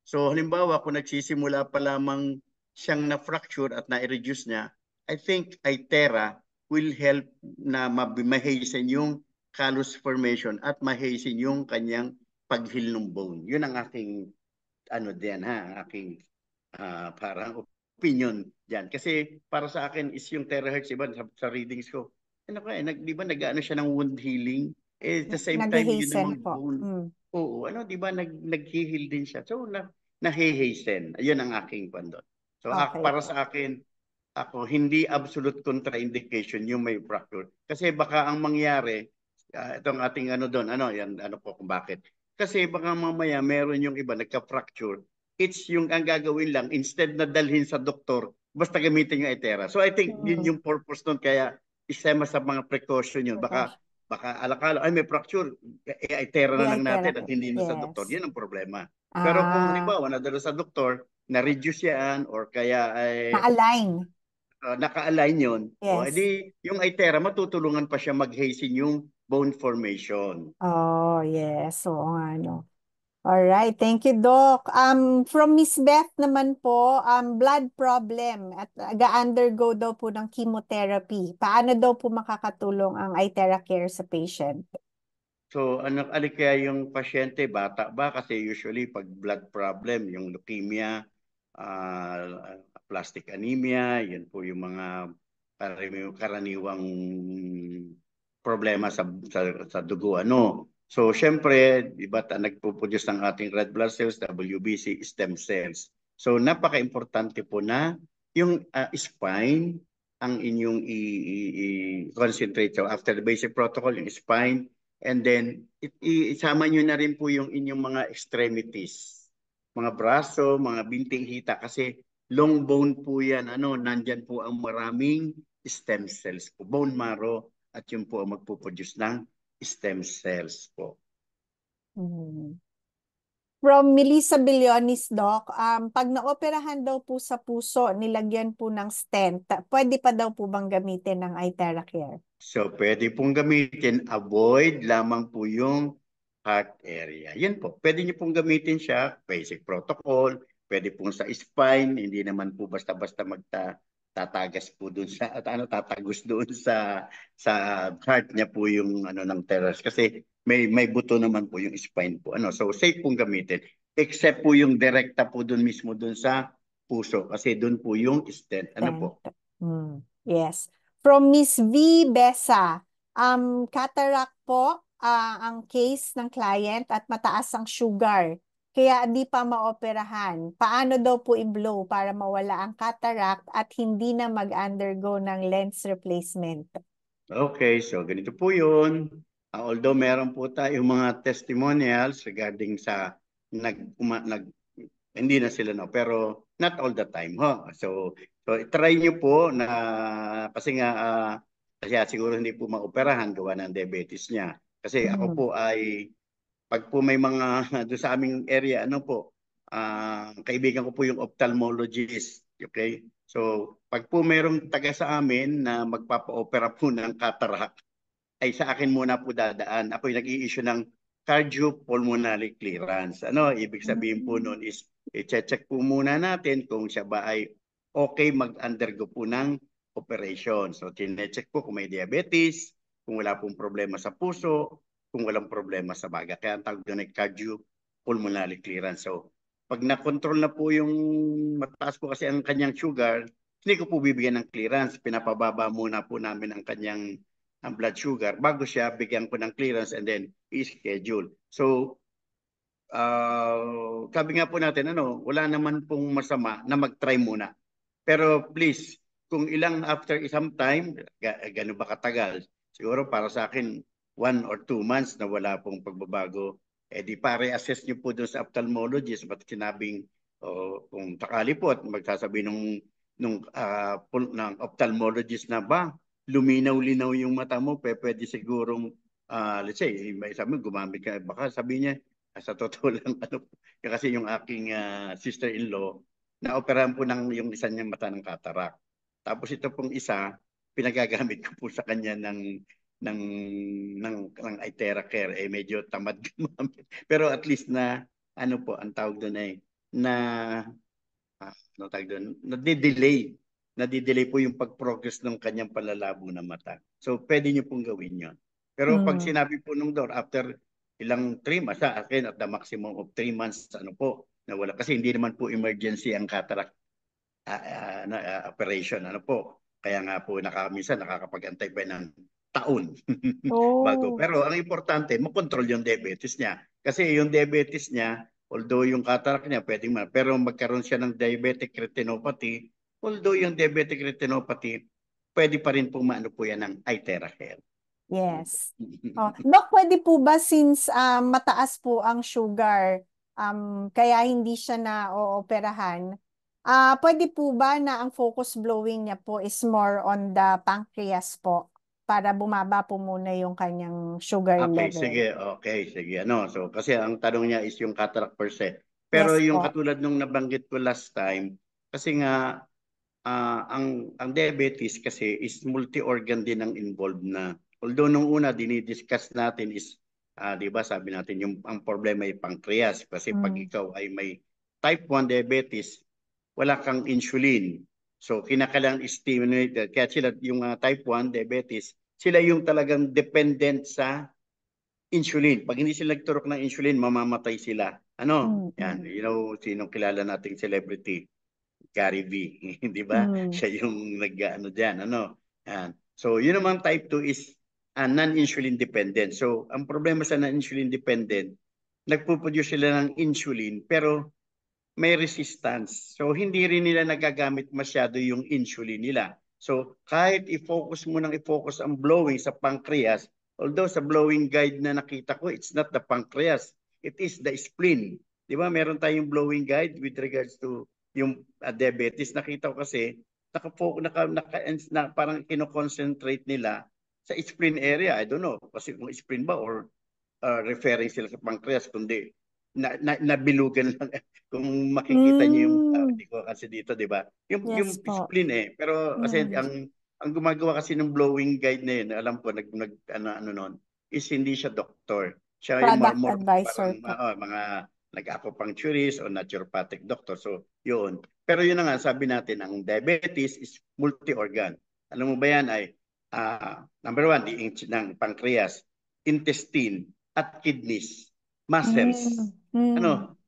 So, halimbawa, kung nagsisimula pa lamang siyang na-fracture at na-reduce niya, I think itera will help na mahasten yung callus formation at mahasten yung kanyang paghil ng bone. Yun ang aking, ang aking parang opinion dyan. Kasi para sa akin is yung terahertz, iba sa readings ko, di ba nag-ano siya ng wound healing? At the same time, yun namang po. bone. Oo, di ba nag-heal din siya. So, na-hasten. Ayun ang aking pandon. So, Okay para po. sa akin, hindi absolute contraindication yung may fracture. Kasi baka ang mangyari, itong ating doon, po kung bakit. Kasi baka mamaya meron yung iba nagka-fracture. It's yung ang gagawin lang, instead na dalhin sa doktor, basta gamitin yung itera. So I think yun yung purpose nun. Kaya isama sa mga precaution yun. Baka alakala, ay may fracture, itera na lang natin at hindi na sa doktor. Yun ang problema. Pero kung halimbawa nadala sa doktor, na-reduce yan or kaya ay na-align. Naka-align yun. O Yes. edi yung itera matutulungan pa siya mag-hasten yung bone formation. Oh, yes. Oo nga, no. Alright, thank you, Doc. From Miss Beth naman po, blood problem at ga-undergo daw po ng chemotherapy. Paano daw po makakatulong ang iTera Care sa patient? So, kaya yung pasyente, bata ba? Kasi usually pag blood problem, yung leukemia, plastic anemia, yun po yung mga karaniwang problema sa dugo. Ano? So, syempre, iba nagpo-produce ng ating red blood cells, WBC, stem cells. So, napaka-importante po na yung spine ang inyong i-concentrate. So, after the basic protocol, yung spine, and then isama nyo na rin po yung inyong mga extremities, mga braso, mga binting hita, kasi long bone po yan. Ano, nandyan po ang maraming stem cells po, bone marrow, at yun po ang magpuproduce ng stem cells po. Mhm. From Melissa Billonis, Doc, pag naoperahan daw po sa puso, nilagyan po ng stent, pwede pa daw po bang gamitin ng iTeracare? So, pwede pong gamitin, avoid lamang po yung heart area. Yan po, pwede nyo pong gamitin siya, basic protocol, pwede pong sa spine, hindi naman po basta-basta tatagas po doon sa tatagos doon sa heart niya po yung ng terrace, kasi may buto naman po yung spine po. So safe pong gamitin, except po yung direkta po doon mismo doon sa puso, kasi doon po yung stent. Po? Yes. From Miss V. Besa, cataract po ang case ng client at mataas ang sugar. Kaya di pa maoperahan. Paano daw po i-blow para mawala ang cataract at hindi na mag-undergo ng lens replacement? Okay, so ganito po yun. Although meron po tayong mga testimonials regarding sa hindi na sila pero not all the time ho. So try niyo po na, kasi nga kasi siguro hindi po maoperahan gawa ng diabetes niya. Kasi ako po ay pag po may mga doon sa aming area, kaibigan ko po yung ophthalmologist. Okay? So, pag po mayroong taga sa amin na magpapa-opera po ng cataract, ay sa akin muna po dadaan. Ako yung nag-i-issue ng cardiopulmonary clearance. Ibig sabihin po noon is, i-check po muna natin kung siya ba ay okay mag-undergo po ng operation. So, tine-check po kung may diabetes, kung wala pong problema sa puso, kung walang problema sa baga. Kaya ang tawag doon ay cardiopulmonary clearance. So, pag na-control na po yung mataas po kasi ang kanyang sugar, hindi ko po bibigyan ng clearance. Pinapababa muna po namin ang kanyang blood sugar bago siya bigyan ko ng clearance and then i-schedule. So, sabi nga po natin, wala naman pong masama na mag-try muna. Pero please, kung after some time, gano'n ba katagal? Siguro para sa akin, 1 or 2 months na wala pong pagbabago, di pa-reassess niyo po doon sa ophthalmologist. Ba't sinabing, kung sakali po at magsasabi ng ophthalmologist na ba, luminaw-linaw yung mata mo, pwede sigurong, let's say, may sabi gumamit ka, baka sabi niya, sa totoo lang, kasi yung aking sister-in-law, na-operahan po yung isa niyang mata ng cataract. Tapos ito pong isa, pinagagamit ko po sa kanya ng iTeracare. Medyo tamad gumamit. Pero at least na, ang tawag doon ay, nadidelay. Nadidelay po yung pag-progress ng kanyang palalabo na mata. So, pwede niyo pong gawin yon. Pero pag sinabi po nung after ilang 3 months, sa akin at the maximum of 3 months, nawala. Kasi hindi naman po emergency ang cataract operation. Kaya nga po minsan nakakapag-antay pa ng taon bago. Pero ang importante, makontrol yung diabetes niya. Kasi yung diabetes niya, although yung cataract niya pwedeng pero magkaroon siya ng diabetic retinopathy, although yung diabetic retinopathy, pwede pa rin po po yan ng iTeracare. Yes. Doc, pwede po ba since mataas po ang sugar, kaya hindi siya na-ooperahan, pwede po ba na ang focus blowing niya po is more on the pancreas po para bumaba po muna yung kanyang sugar level? Okay, sige. So, kasi ang tanong niya is yung cataract per se. Pero Yes yung po. katulad nung nabanggit ko last time, kasi nga, ang diabetes kasi is multi-organ din ang involved na. Although nung una dinidiscuss natin is, di ba sabi natin ang problema ay pancreas. Kasi pag ikaw ay may type 1 diabetes, wala kang insulin. So kinakailangan stimulate. Kaya sila yung type 1 diabetes, sila yung talagang dependent sa insulin. Pag hindi sila nagturok ng insulin, mamamatay sila. Yan, sinong kilala nating celebrity? Gary V, di ba? Siya yung nag-ano diyan, Yan. So, yun naman type 2 is non-insulin dependent. So, ang problema sa non-insulin dependent, nagpo-produce sila ng insulin pero may resistance. So, hindi rin nila nagagamit masyado yung insulin nila. So, kahit i-focus mo nang i-focus ang blowing sa pancreas, although sa blowing guide na nakita ko, it's not the pancreas, it is the spleen. Di ba? Meron tayong blowing guide with regards to yung diabetes. Nakita ko kasi, parang kino-concentrate nila sa spleen area. I don't know, kasi kung spleen ba or referring sila sa pancreas, kundi nabilugan lang. Kung makikita niyo yung hindi ko kasi dito, di ba? Yung Yes po. spleen Pero kasi ang gumagawa kasi ng blowing guide na yun, alam ko ano noon, is hindi siya doktor. Siya yung Product more advisor parang po. mga nag-acupuncturist o naturopathic doctor. So, yun. Pero yun na nga, sabi natin, ang diabetes is multi-organ. Alam mo ba yan ay, number one, ng pancreas, intestine, at kidneys, muscles.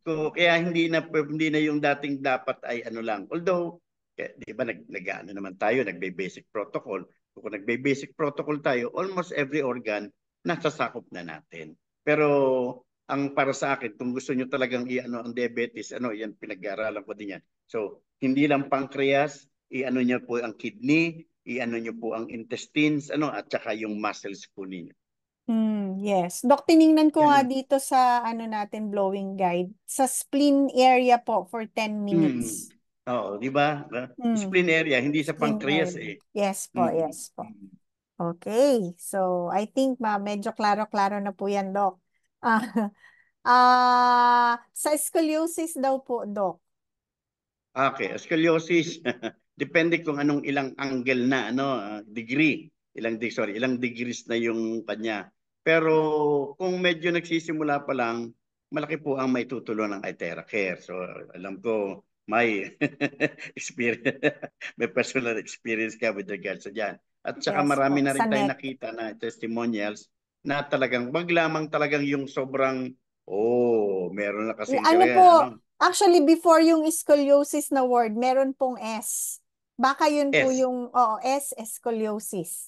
Kaya hindi na yung dating dapat ay ano lang. Although, di ba nag-ano naman tayo, nagbe-basic protocol. Kung nagbe-basic protocol tayo, almost every organ nasasakop na natin. Pero ang para sa akin, kung gusto nyo talagang i-ano ang diabetes, yan pinag-aaralan ko din yan. So, hindi lang pancreas, i-ano nyo po ang kidney, i-ano nyo po ang intestines, at saka yung muscles po ninyo. Yes. Dok, tiningnan ko nga dito sa natin blowing guide. Sa spleen area po for 10 minutes. Oo, di ba? Spleen area, hindi sa Spleen pancreas area. Yes po, yes po. Mm. Okay. So, I think medyo klaro-klaro na po yan, Dok. Sa scoliosis daw po, Dok. Okay, scoliosis. Depende kung anong ilang angle na, degree. Ilang degrees na yung kanya. Pero kung medyo nagsisimula pa lang, malaki po ang may tutulong ng iTera Care. So, alam ko, may experience, may personal experience ka with regards sa dyan. At saka Yes marami po, na sa rin tayo neck. nakita na testimonials na talagang, wag lamang talagang yung sobrang, meron na kasing Ano kaya, po, actually before yung scoliosis na word, meron pong S. Baka yun po S. yung, scoliosis.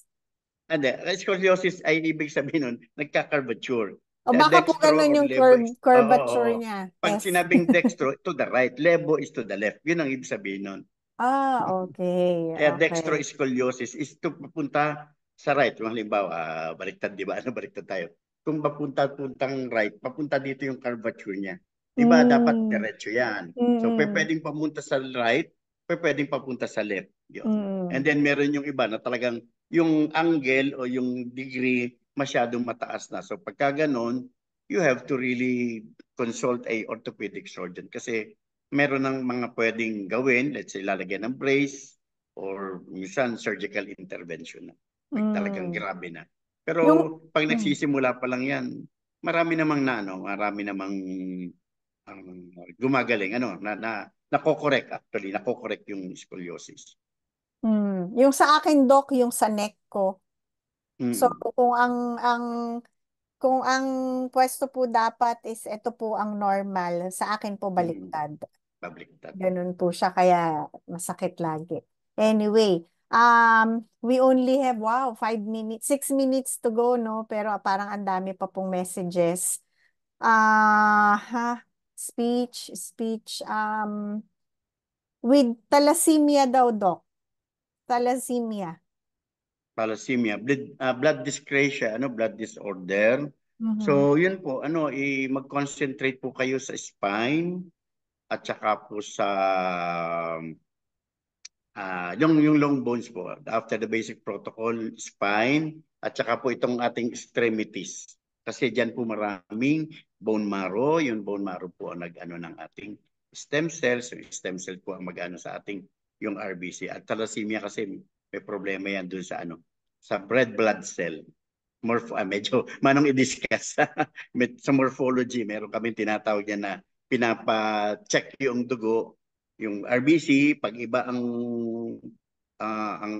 Hindi, scoliosis ay ibig sabihin nun, nagka-curvature. O baka po Dextro ganun or yung levo. curvature niya. Pag S. sinabing dextro, to the right. Levo is to the left. Yun ang ibig sabihin nun. Okay. Kaya Okay. dextroscoliosis is to papunta sa right. Kung halimbawa, baliktad, di ba? Baliktad tayo. Kung puntang right, papunta dito yung curvature niya. Di ba? Dapat diretso yan. So, pwedeng papunta sa right, pwedeng papunta sa left. Yun. And then, meron yung iba na talagang yung angle o yung degree masyadong mataas na. So, pagka ganon, you have to really consult a orthopedic surgeon kasi meron ng mga pwedeng gawin, let's say lalagyan ng brace or minsan surgical intervention na. Talagang grabe na. Pero pag nagsisimula pa lang yan, marami namang gumagaling, nako-correct yung scoliosis. Yung sa akin, Doc, yung sa neck ko. So, kung ang pwesto po dapat is ito po ang normal, sa akin po baliktad. Ganun po siya, kaya masakit lagi. Anyway, we only have, 6 minutes to go, no? Pero parang ang dami pa pong messages. Speech, with thalassemia daw, Doc. Thalassemia. Blood dyscrasia, blood disorder. So, yun po, mag-concentrate po kayo sa spine at saka po sa yung long bones po. After the basic protocol, spine at saka po itong ating extremities. Kasi diyan po maraming bone marrow. Yung bone marrow po ang nag-ano ng ating stem cells. Yung stem cell po ang mag-ano sa ating yung RBC. At thalassemia kasi may problema yan dun sa sa red blood cell. Medyo manong i-discuss. Sa morphology, meron kami tinatawag yan na pinapa-check yung dugo, yung RBC, pag iba ang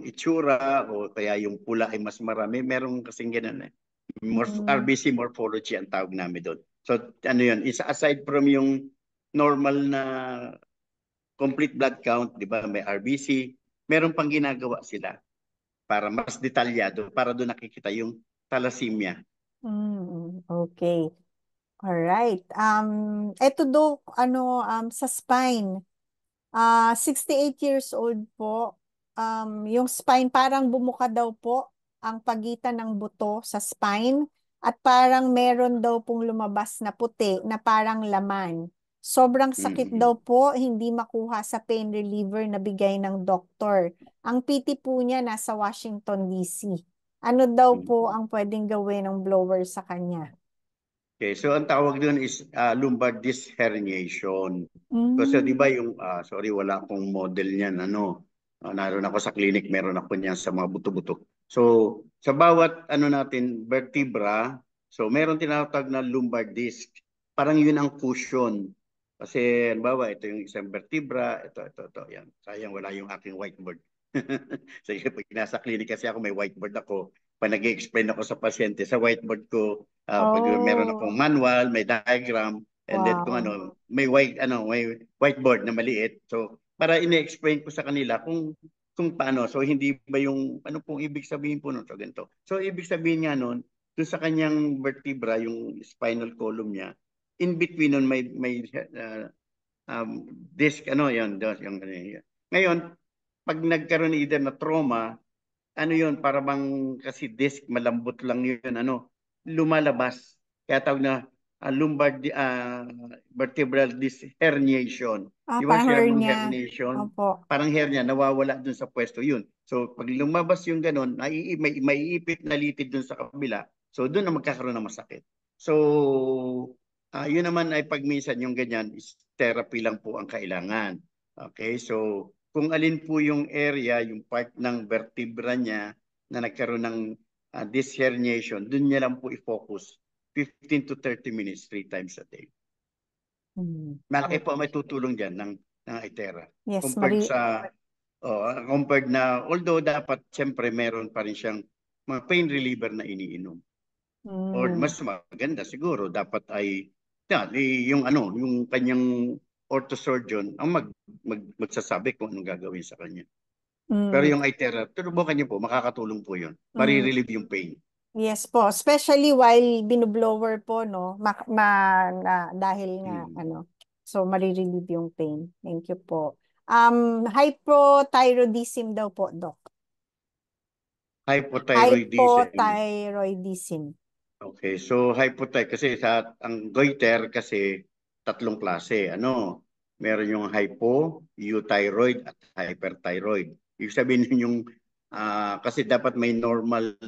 itsura o kaya yung pula ay mas marami, meron kasing ganun RBC morphology ang tawag namin doon. So yun, aside from yung normal na complete blood count, di ba, may RBC, meron pang ginagawa sila para mas detalyado, para doon nakikita yung thalassemia. Okay. All right. Eto do sa spine. 68 years old po. Yung spine parang bumuka daw po ang pagitan ng buto sa spine at parang meron daw pong lumabas na puti na parang laman. Sobrang sakit daw po, hindi makuha sa pain reliever na bigay ng doktor. Ang PT po niya nasa Washington, D.C. Ano daw po ang pwedeng gawin ng blower sa kanya? Okay, so ang tawag doon is lumbar disc herniation. Kasi di Mm. ba yung, sorry, wala akong model niyan, naroon ako sa clinic, meron ako niyan sa mga buto-buto. So, sa bawat natin, vertebra, so meron tinatawag na lumbar disc. Parang yun ang cushion. Kasi, halimbawa, ito yung isang vertebra, ito, yan. Sayang wala yung aking whiteboard. Sige, pag nasa clinic kasi ako, may whiteboard ako. Pag nag-explain ako sa pasyente, sa whiteboard ko, pag meron akong Oh, manual, may diagram, and then kung wow. may may whiteboard na maliit. So para ini-explain ko sa kanila kung paano. So hindi ba yung ano pong ibig sabihin po nun so ganito. So ibig sabihin nga nun, doon sa kanyang vertebra, yung spinal column niya, in between nun may disc yan, yung ngayon pag nagkaroon either na trauma, yun, para bang kasi disc, malambot lang yun, lumalabas. Kaya tawag na vertebral disc herniation. Di ba Parang sila mong hernia. herniation? Opo. Parang hernia, nawawala dun sa pwesto yun. So pag lumabas yung ganun, may ipit na litid dun sa kabila. So dun na magkakaroon ng masakit. So yun naman ay pag minsan yung ganyan, is therapy lang po ang kailangan. Okay, so kung alin po yung area, yung part ng vertebra niya na nagkaroon ng disc herniation, dun niya lang po i-focus 15 to 30 minutes, 3 times a day. Malaki po may Okay. tutulong dyan ng Itera. Yes, Compared compared na, although dapat siyempre meron pa rin siyang mga pain reliever na iniinom. Or Mm. mas maganda siguro, dapat ay yung kanyang orthosurgeon ang magsasabi kung anong gagawin sa kanya. Pero Mm. yung Itera, turubukan niyo po, makakatulong po yun. Mm. Marirelieve yung pain. Yes po, especially while binublower po, no, dahil nga, Hmm. so marirelieve yung pain. Thank you po. Hypothyroidism daw po, Doc. Hypothyroidism. Hypothyroidism. Okay, so hypothyroid kasi ang goiter kasi tatlong klase. Meron yung hypo, euthyroid at hyperthyroid. Ibig sabihin nun yung kasi dapat may normal,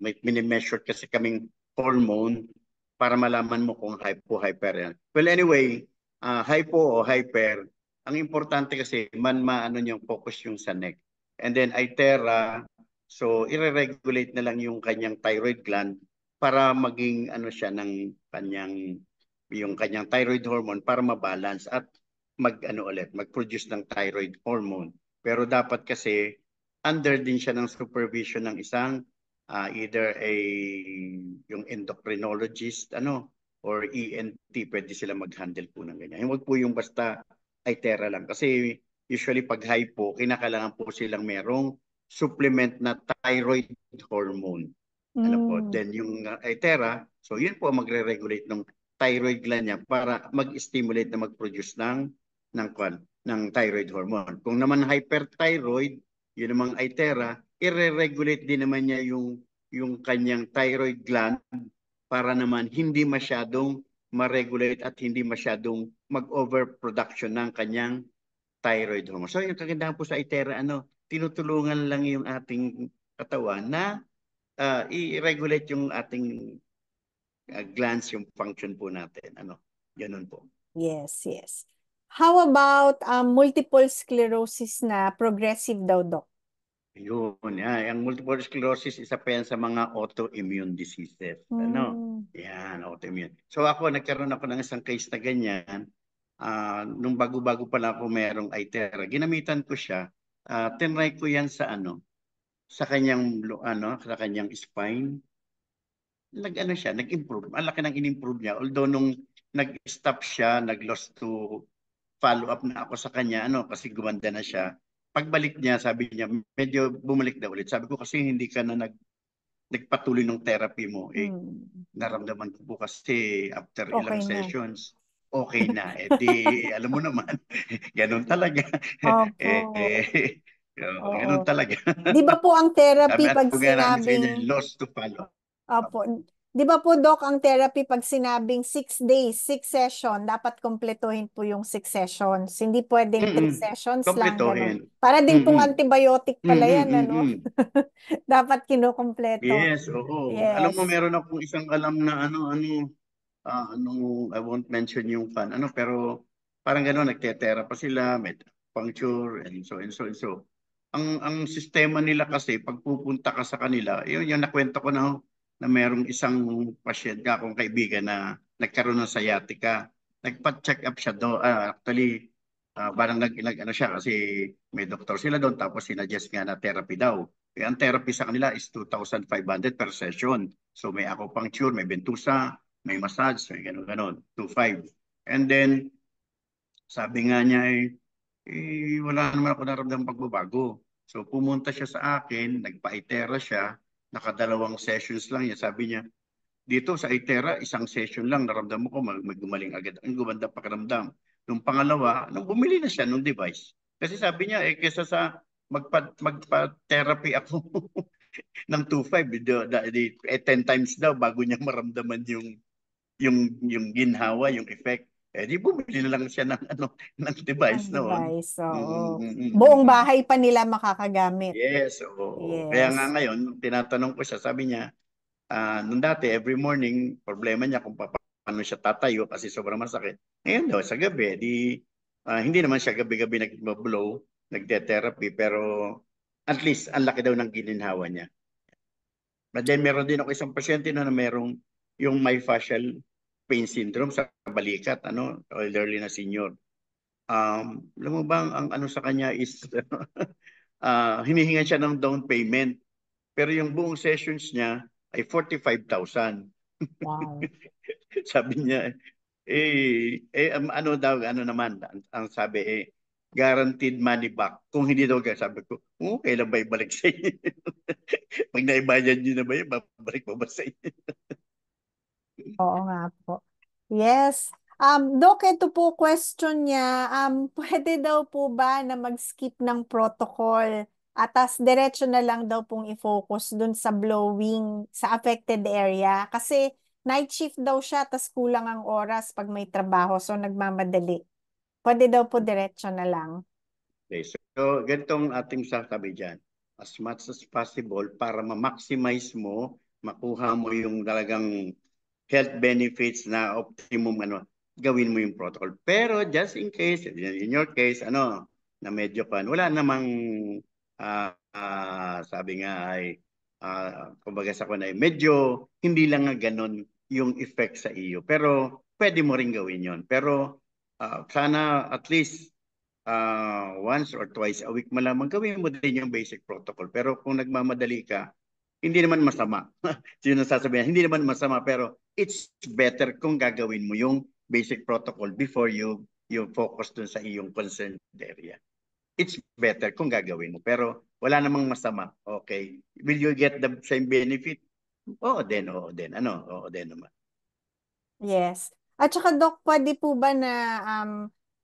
may mini-measure kasi kaming hormone para malaman mo kung hypo, hyper yan. Well, anyway, hypo o hyper, ang importante kasi maano yung focus yung sa neck. And then itera, so ire-regulate na lang yung kanyang thyroid gland para maging siya ng yung kanyang thyroid hormone para mabalance at mag-produce ng thyroid hormone. Pero dapat kasi under din siya ng supervision ng isang either yung endocrinologist or ENT, pwede sila mag-handle po ng ganyan. Huwag po yung basta itera lang kasi usually pag hypo, kinakailangan po silang merong supplement na thyroid hormone. Then yung itera, so yun po magre-regulate ng thyroid gland niya para mag-stimulate na mag-produce ng thyroid hormone. Kung naman hyperthyroid, yun namang itera, i-regulate din naman niya yung kanyang thyroid gland para naman hindi masyadong ma-regulate at hindi masyadong mag-overproduction ng kanyang thyroid hormone. So yung kagandahan po sa itera, tinutulungan lang yung ating katawan na i-regulate yung ating glands, yung function po natin. Ganun po. Yes, yes. How about multiple sclerosis na progressive daw, Doc? Yun, yung multiple sclerosis, isa pa yan sa mga autoimmune diseases. Yan, autoimmune. So nagkaroon ako ng isang case na ganyan. Nung bago-bago pala ako merong itera, ginamitan ko siya. Tinry ko yan sa kanyang sa kanyang spine. Nag-improve. Ang laki ng in-improve niya. Although nung nag-stop siya, nag-lost to follow up na ako sa kanya, kasi gumanda na siya. Pagbalik niya, sabi niya, medyo bumalik na ulit. Sabi ko kasi hindi ka na nagpatuloy ng therapy mo, naramdaman ko po kasi after ilang Okay na. sessions, okay na. Eh di, alam mo naman, ganun talaga. Opo. Ganun Oo. talaga. Di ba po ang Sabi therapy at pag nga namin sa sinabing, ganyan, lost to follow. opo, di ba po Doc, ang therapy pag sinabing 6 days, 6 session, dapat kumpletuhin po yung 6 sessions. Hindi pwedeng 3 sessions lang, ganun. Kompletuhin. Para din pong Mm-mm. antibiotic pala yan, ano? Mm-mm. Dapat kinukumpleto. Yes, oo. Alam mo, Yes. meron akong isang alam na I won't mention yung fan, pero parang gano'n, nagtetera pa sila, may puncture, and so, and so, and so. Ang sistema nila kasi, pag pupunta ka sa kanila, yun yung nakwento ko na merong isang patient ka, akong kaibigan na nagkaroon ng sciatica. Nagpa-check up siya doon. Actually, parang ano siya kasi may doktor sila doon tapos sinadjust nga na therapy daw. Ang therapy sa kanila is 2,500 per session. So may acupuncture, may bentusa, may massage, may gano'n-gano'n, 2,500. And then, sabi nga niya wala naman ako naramdaman pagbabago. So pumunta siya sa akin, nagpa-itera siya, nakadalawang sessions lang niya. Sabi niya, dito sa itera, isang session lang, naramdaman ko gumaling agad. Ang gumanda pakiramdam. Nung pangalawa, nung bumili na siya ng device. Kasi sabi niya, kesa sa magpa-therapy ako ng 2,500, 10 times daw bago niya maramdaman yung ginhawa, yung effect. Di bumili na lang siya ng Ang device noon. device, oo. Buong Mm. bahay pa nila makakagamit. Yes, oo. Kaya nga Yes. ngayon, tinatanong ko siya, sabi niya, nung dati, every morning, problema niya kung paano siya tatayo kasi sobrang masakit. Ngayon daw, sa gabi, hindi naman siya gabi-gabi nag-blow, nagte-therapy, pero at least, ang laki daw ng gininhawa niya. But then, meron din ako isang pasyente na merong yung myofascial pain syndrome sa balikat, elderly na senior. Alam mo ba, ang ano sa kanya is, hinihingan siya ng down payment. Pero yung buong sessions niya ay 45,000. Wow. Sabi niya, ano daw, ano naman, ang sabi guaranteed money back. Kung hindi daw, sabi ko, kailan ba ibalik sa inyo? Pag naibayad niyo na ba yun, babalik pa ba sa inyo? Oo nga po. Yes. Doc, ito po question niya. Pwede daw po ba na mag-skip ng protocol at tas diretso na lang daw pong i-focus dun sa blowing sa affected area? Kasi night shift daw siya, tas kulang ang oras pag may trabaho, so nagmamadali. Pwede daw po diretso na lang. Okay, so ganitong ating sasabi dyan. As much as possible para ma-maximize mo, makuha mo yung talagang health benefits na optimum, gawin mo yung protocol. Pero just in case, in your case, na medyo wala namang sabi nga ay kumbaga sa ay medyo hindi lang nga ganun yung effect sa iyo. Pero pwede mo rin gawin yon. Pero sana at least once or twice a week mo lamang gawin mo din yung basic protocol. Pero kung nagmamadali ka, hindi naman masama. Yun ang sasabihin, hindi naman masama, pero it's better kung gagawin mo yung basic protocol before you focus dun sa iyong concerned area. It's better kung gagawin mo. Pero wala namang masama. Okay. Will you get the same benefit? Oo din. Oo din naman. Yes. At saka Doc, pwede po ba na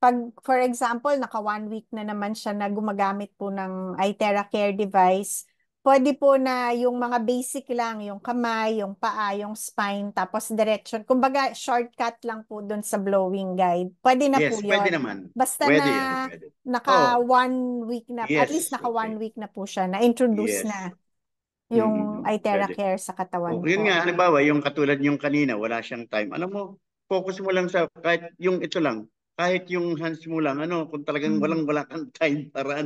pag for example, naka 1 week na naman siya na gumagamit po ng iTera Care device, pwede po na yung mga basic lang, yung kamay, yung paa, yung spine, tapos direction. Kumbaga, shortcut lang po dun sa blowing guide. Pwede na po Yes, pwede yon. naman. Basta Pwede na yan. Pwede. naka Oh, 1 week na, at least yes. naka one Okay. week na po siya, na-introduce Yes. na yung iTera Pwede. Care sa katawan Yun po. nga, halimbawa, yung katulad yung kanina, wala siyang time. Alam mo, focus mo lang sa kahit yung ito lang, kahit yung hands mo lang, kung talagang Mm. wala kang time para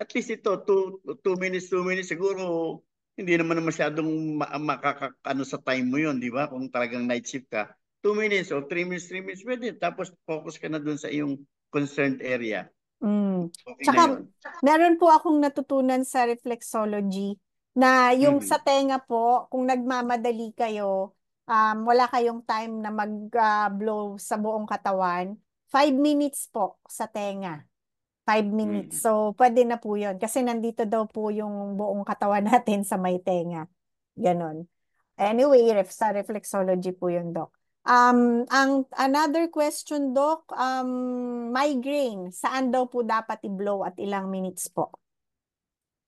at least ito, 2 minutes, 2 minutes, siguro, hindi naman masyadong sa time mo yun, di ba? Kung talagang night shift ka, 2 minutes o 3 minutes, 3 minutes, pwede. Tapos focus ka na dun sa iyong concerned area. Okay na Tsaka, yun. meron po akong natutunan sa reflexology na yung Mhm. sa tenga po, kung nagmamadali kayo, wala kayong time na mag-blow sa buong katawan, 5 minutes po sa tenga. 5 minutes. Mhm. So, pwede na po yun. Kasi nandito daw po yung buong katawan natin sa may tenga. Ganon. Anyway, sa reflexology po yun, Doc. Ang another question, Doc, migraine, saan daw po dapat i-blow at ilang minutes po?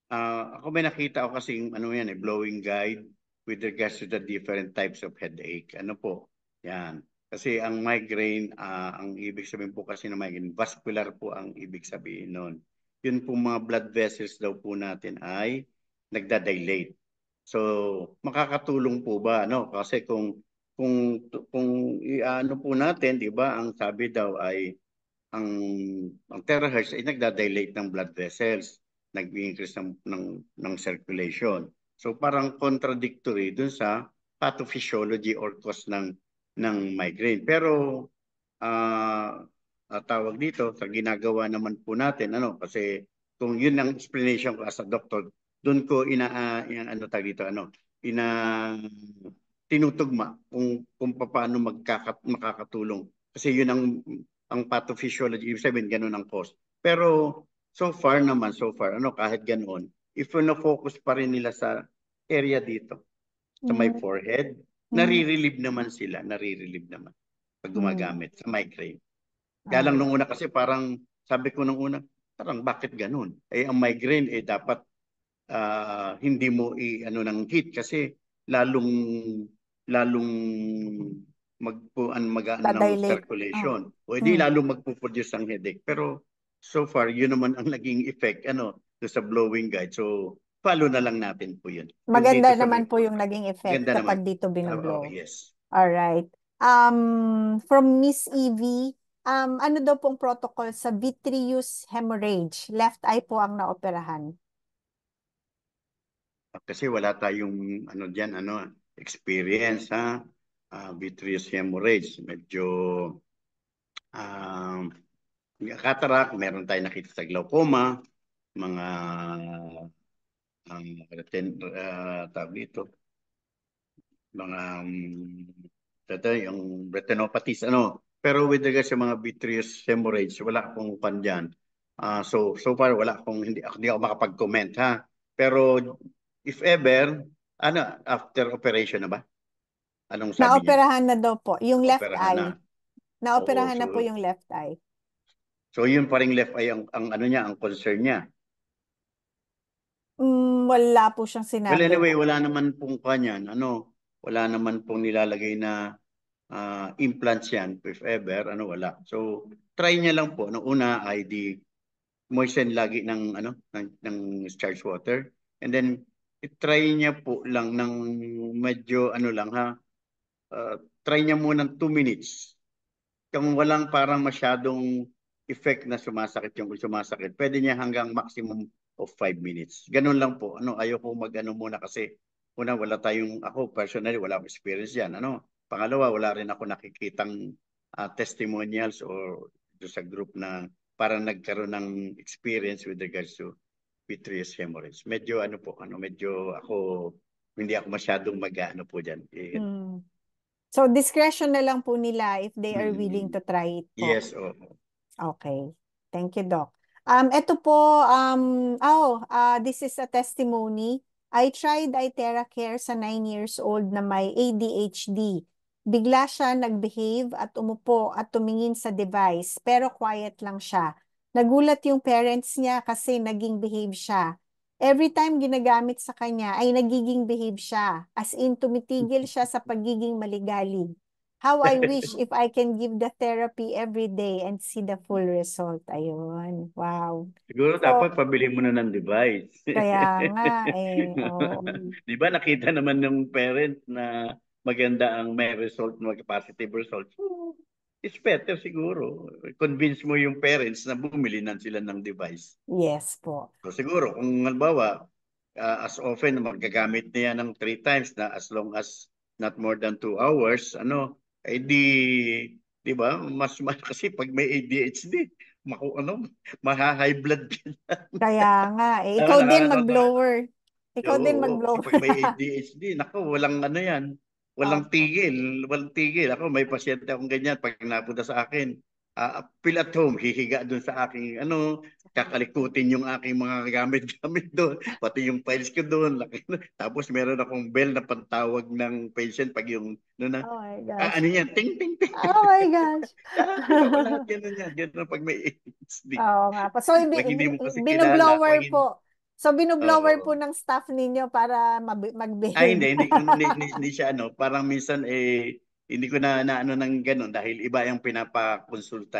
Ako may nakita ako kasing ano yan blowing guide with regards to the different types of headache. Ano po? Yan. Kasi ang migraine, ang ibig sabihin po kasi ng migraine, vascular po ang ibig sabihin nun. Yun po mga blood vessels daw po natin ay nagda-dilate. So, makakatulong po ba ano? Kasi kung ano po natin, 'di ba, ang sabi daw ay ang terahertz ay nagda-dilate ng blood vessels, nag-increase ng circulation. So parang contradictory dun sa pathophysiology or cause ng migraine. Pero tawag dito sa ginagawa naman po natin kasi kung yun ang explanation ko as a doctor, doon ko ano tawag dito tinutugma kung paano makakatulong kasi yun ang pathophysiology, ibig sabihin ganun ang cause. Pero so far kahit ganoon, if focus pa rin nila sa area dito, sa my forehead, nare-relieve naman pag gumagamit sa migraine. Kaya lang nung una kasi parang sabi ko nung una, parang bakit ganun? Ang migraine dapat hindi mo ng heat kasi lalong mag-ano ng Dadilate. circulation. O hindi lalong magpo-produce ng headache. Pero so far, yun naman ang naging effect sa blowing guide. So follow na lang natin po yun. Maganda Dito sa naman may po yung naging effect ganda kapag naman. dito binablow. Yes. Alright. From Miss Evie, ano daw pong protocol sa vitreous hemorrhage? Left eye po ang naoperahan. Kasi wala tayong experience vitreous hemorrhage. Medyo cataract, meron tayong nakita sa glaucoma, mga tawag dito, mga yung retinopathies, Pero with regards sa mga vitreous hemorrhage, wala akong pandyan. So far, hindi ako makapag-comment, ha? Pero if ever, after operation na ba? Anong sabi niya? Naoperahan na daw po. Yung left Operahan na. eye. Naoperahan na So, po yung left eye. so yun pa ring left eye ang ano niya, ang concern niya. Wala po siyang Well, sinabi. anyway, wala naman pong kanyan. Wala naman pong nilalagay na implants yan, if ever, wala. So, try niya lang po. Nung una ay moisten lagi ng starch water. And then, try niya po lang ng medyo try niya muna ng 2 minutes. Kung walang parang masyadong effect na sumasakit, pwede niya hanggang maximum of 5 minutes. Ganun lang po. Ayoko muna kasi ako personally, wala akong experience yan. Pangalawa, wala rin ako nakikitang testimonials or sa group na parang nagkaroon ng experience with regards to vitreous hemorrhage. Medyo medyo hindi ako masyadong mag-ano po dyan. So, discretion na lang po nila if they are willing to try it po. Yes, Okay. Thank you, Doc. Ito po, this is a testimony. I tried iTeracare sa 9 years old na may ADHD. Bigla siya nag-behave at umupo at tumingin sa device, pero quiet lang siya. Nagulat yung parents niya kasi naging behave siya. Every time ginagamit sa kanya ay nagiging behave siya. As in, tumitigil siya sa pagiging maligalig. How I wish if I can give the therapy every day and see the full result. Ayun. Wow. Siguro So, dapat pabili mo na ng device. kaya nga Di ba nakita naman ng parent na maganda ang may result, positive result. So, it's better siguro. Convince mo yung parents na bumili na sila ng device. Yes po. So siguro kung halimbawa, as often magagamit niya ng 3 times na as long as not more than 2 hours, di ba? Mas kasi pag may ADHD, maha-high blood ka. Kaya nga Ikaw din mag-blower. Ikaw din mag-blower. Pag may ADHD, walang yan. Walang tigil. Ako, may pasyente akong ganyan pag napunta sa akin. feel at home, hihiga doon sa aking kakalikutin yung aking mga gamit-gamit doon, pati yung files ko doon. Tapos meron akong bell na pantawag ng patient pag yung Oh my gosh. ano yan, ting ting ting. Oh my gosh. Lahat ganun yan. Ganun pag may ADHD. Oo nga po. So, Pag hindi mo kasi kilala, binoblower po. So, binoblower po oo. ng staff ninyo para Ay, mag-behave. hindi siya parang minsan hindi ko na ano ng ganun dahil iba yung pinapakonsulta.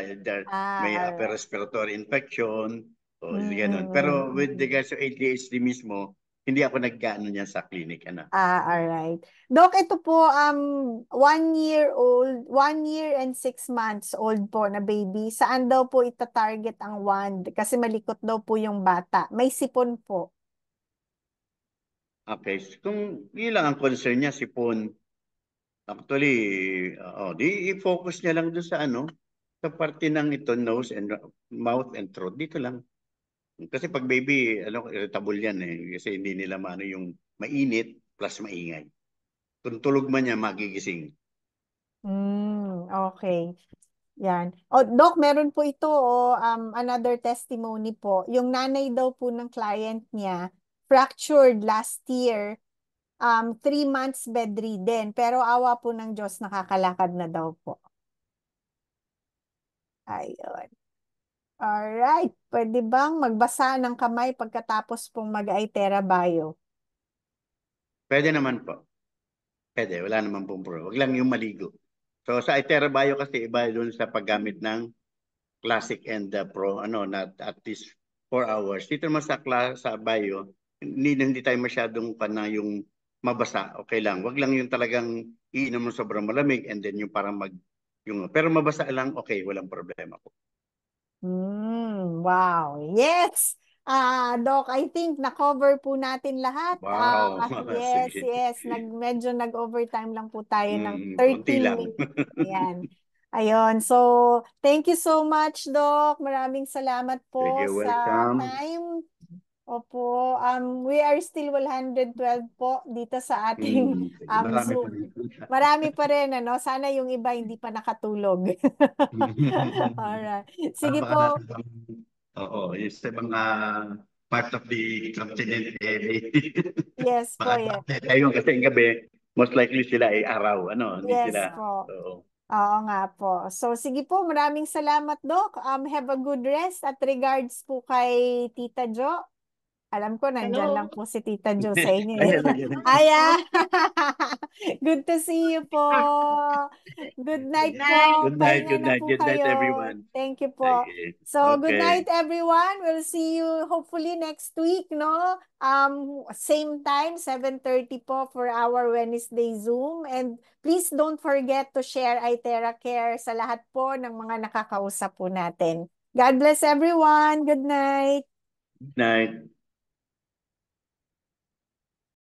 May upper Alright. respiratory infection o ganun. Pero with Mm. regards to ADHD mismo, hindi ako nagkaano niyan sa clinic. Alright. Doc, ito po, 1 year old, 1 year and 6 months old po na baby. Saan daw po ita-target ang wand? Kasi malikot daw po yung bata. May sipon po. Okay, kung yun lang ang concern niya, sipon, actually, di i-focus niya lang doon sa sa parte ng ito, nose and mouth and throat. Dito lang. Kasi pag baby, irritable yan kasi hindi nila maano yung mainit plus maingay. Kung tulog man niya, magigising. Okay. Yan. Doc, meron po ito, another testimony po. Yung nanay daw po ng client niya, fractured last year, 3 months bedridden. Pero awa po ng Diyos, nakakalakad na daw po. Ayun. Alright. Pwede bang magbasa ng kamay pagkatapos pong mag-Itera Bio? Pwede naman po. Pwede, wala naman pong problema. Wag lang yung maligo. So sa Itera Bio kasi iba doon sa paggamit ng Classic and Pro, not at least 4 hours. Dito naman sa Bio, hindi tayo masyadong yung mabasa. Okay lang. Wag lang yung talagang iinom ng sobrang malamig and then yung parang pero mabasa lang, okay, walang problema po. Wow. Yes. Doc, I think na-cover po natin lahat. Wow. Yes, Sige. yes. Medyo nag-overtime lang po tayo ng 13 Konti lang. minutes. Ayan. Ayun. So, thank you so much, Doc. Maraming salamat po You're sa welcome. time. Opo. We are still 112 po dito sa ating Marami pa Zoom. rin. Marami pa rin, ano? Sana yung iba hindi pa nakatulog. Alright. Sige po. Oo, yung sa mga part of the continent Yes po, yes. Ayun kasi gabi, most likely sila ay araw, hindi Yes sila. po. Oo. Oo nga po. So, sige po. Maraming salamat, Doc. Have a good rest at regards po kay Tita Jo. Alam ko, nandyan lang Hello. po si Tita Jo sa inyo. Ay, hello. Aya! Good to see you po. Good night Good po. night. Good night, Pahinga good na night, po good night kayo. everyone. Thank you po. Okay. So, good Okay. night everyone. We'll see you hopefully next week, no? Same time, 7:30 po for our Wednesday Zoom. And please don't forget to share Itera Care sa lahat po ng mga nakakausap po natin. God bless everyone. Good night. Good night.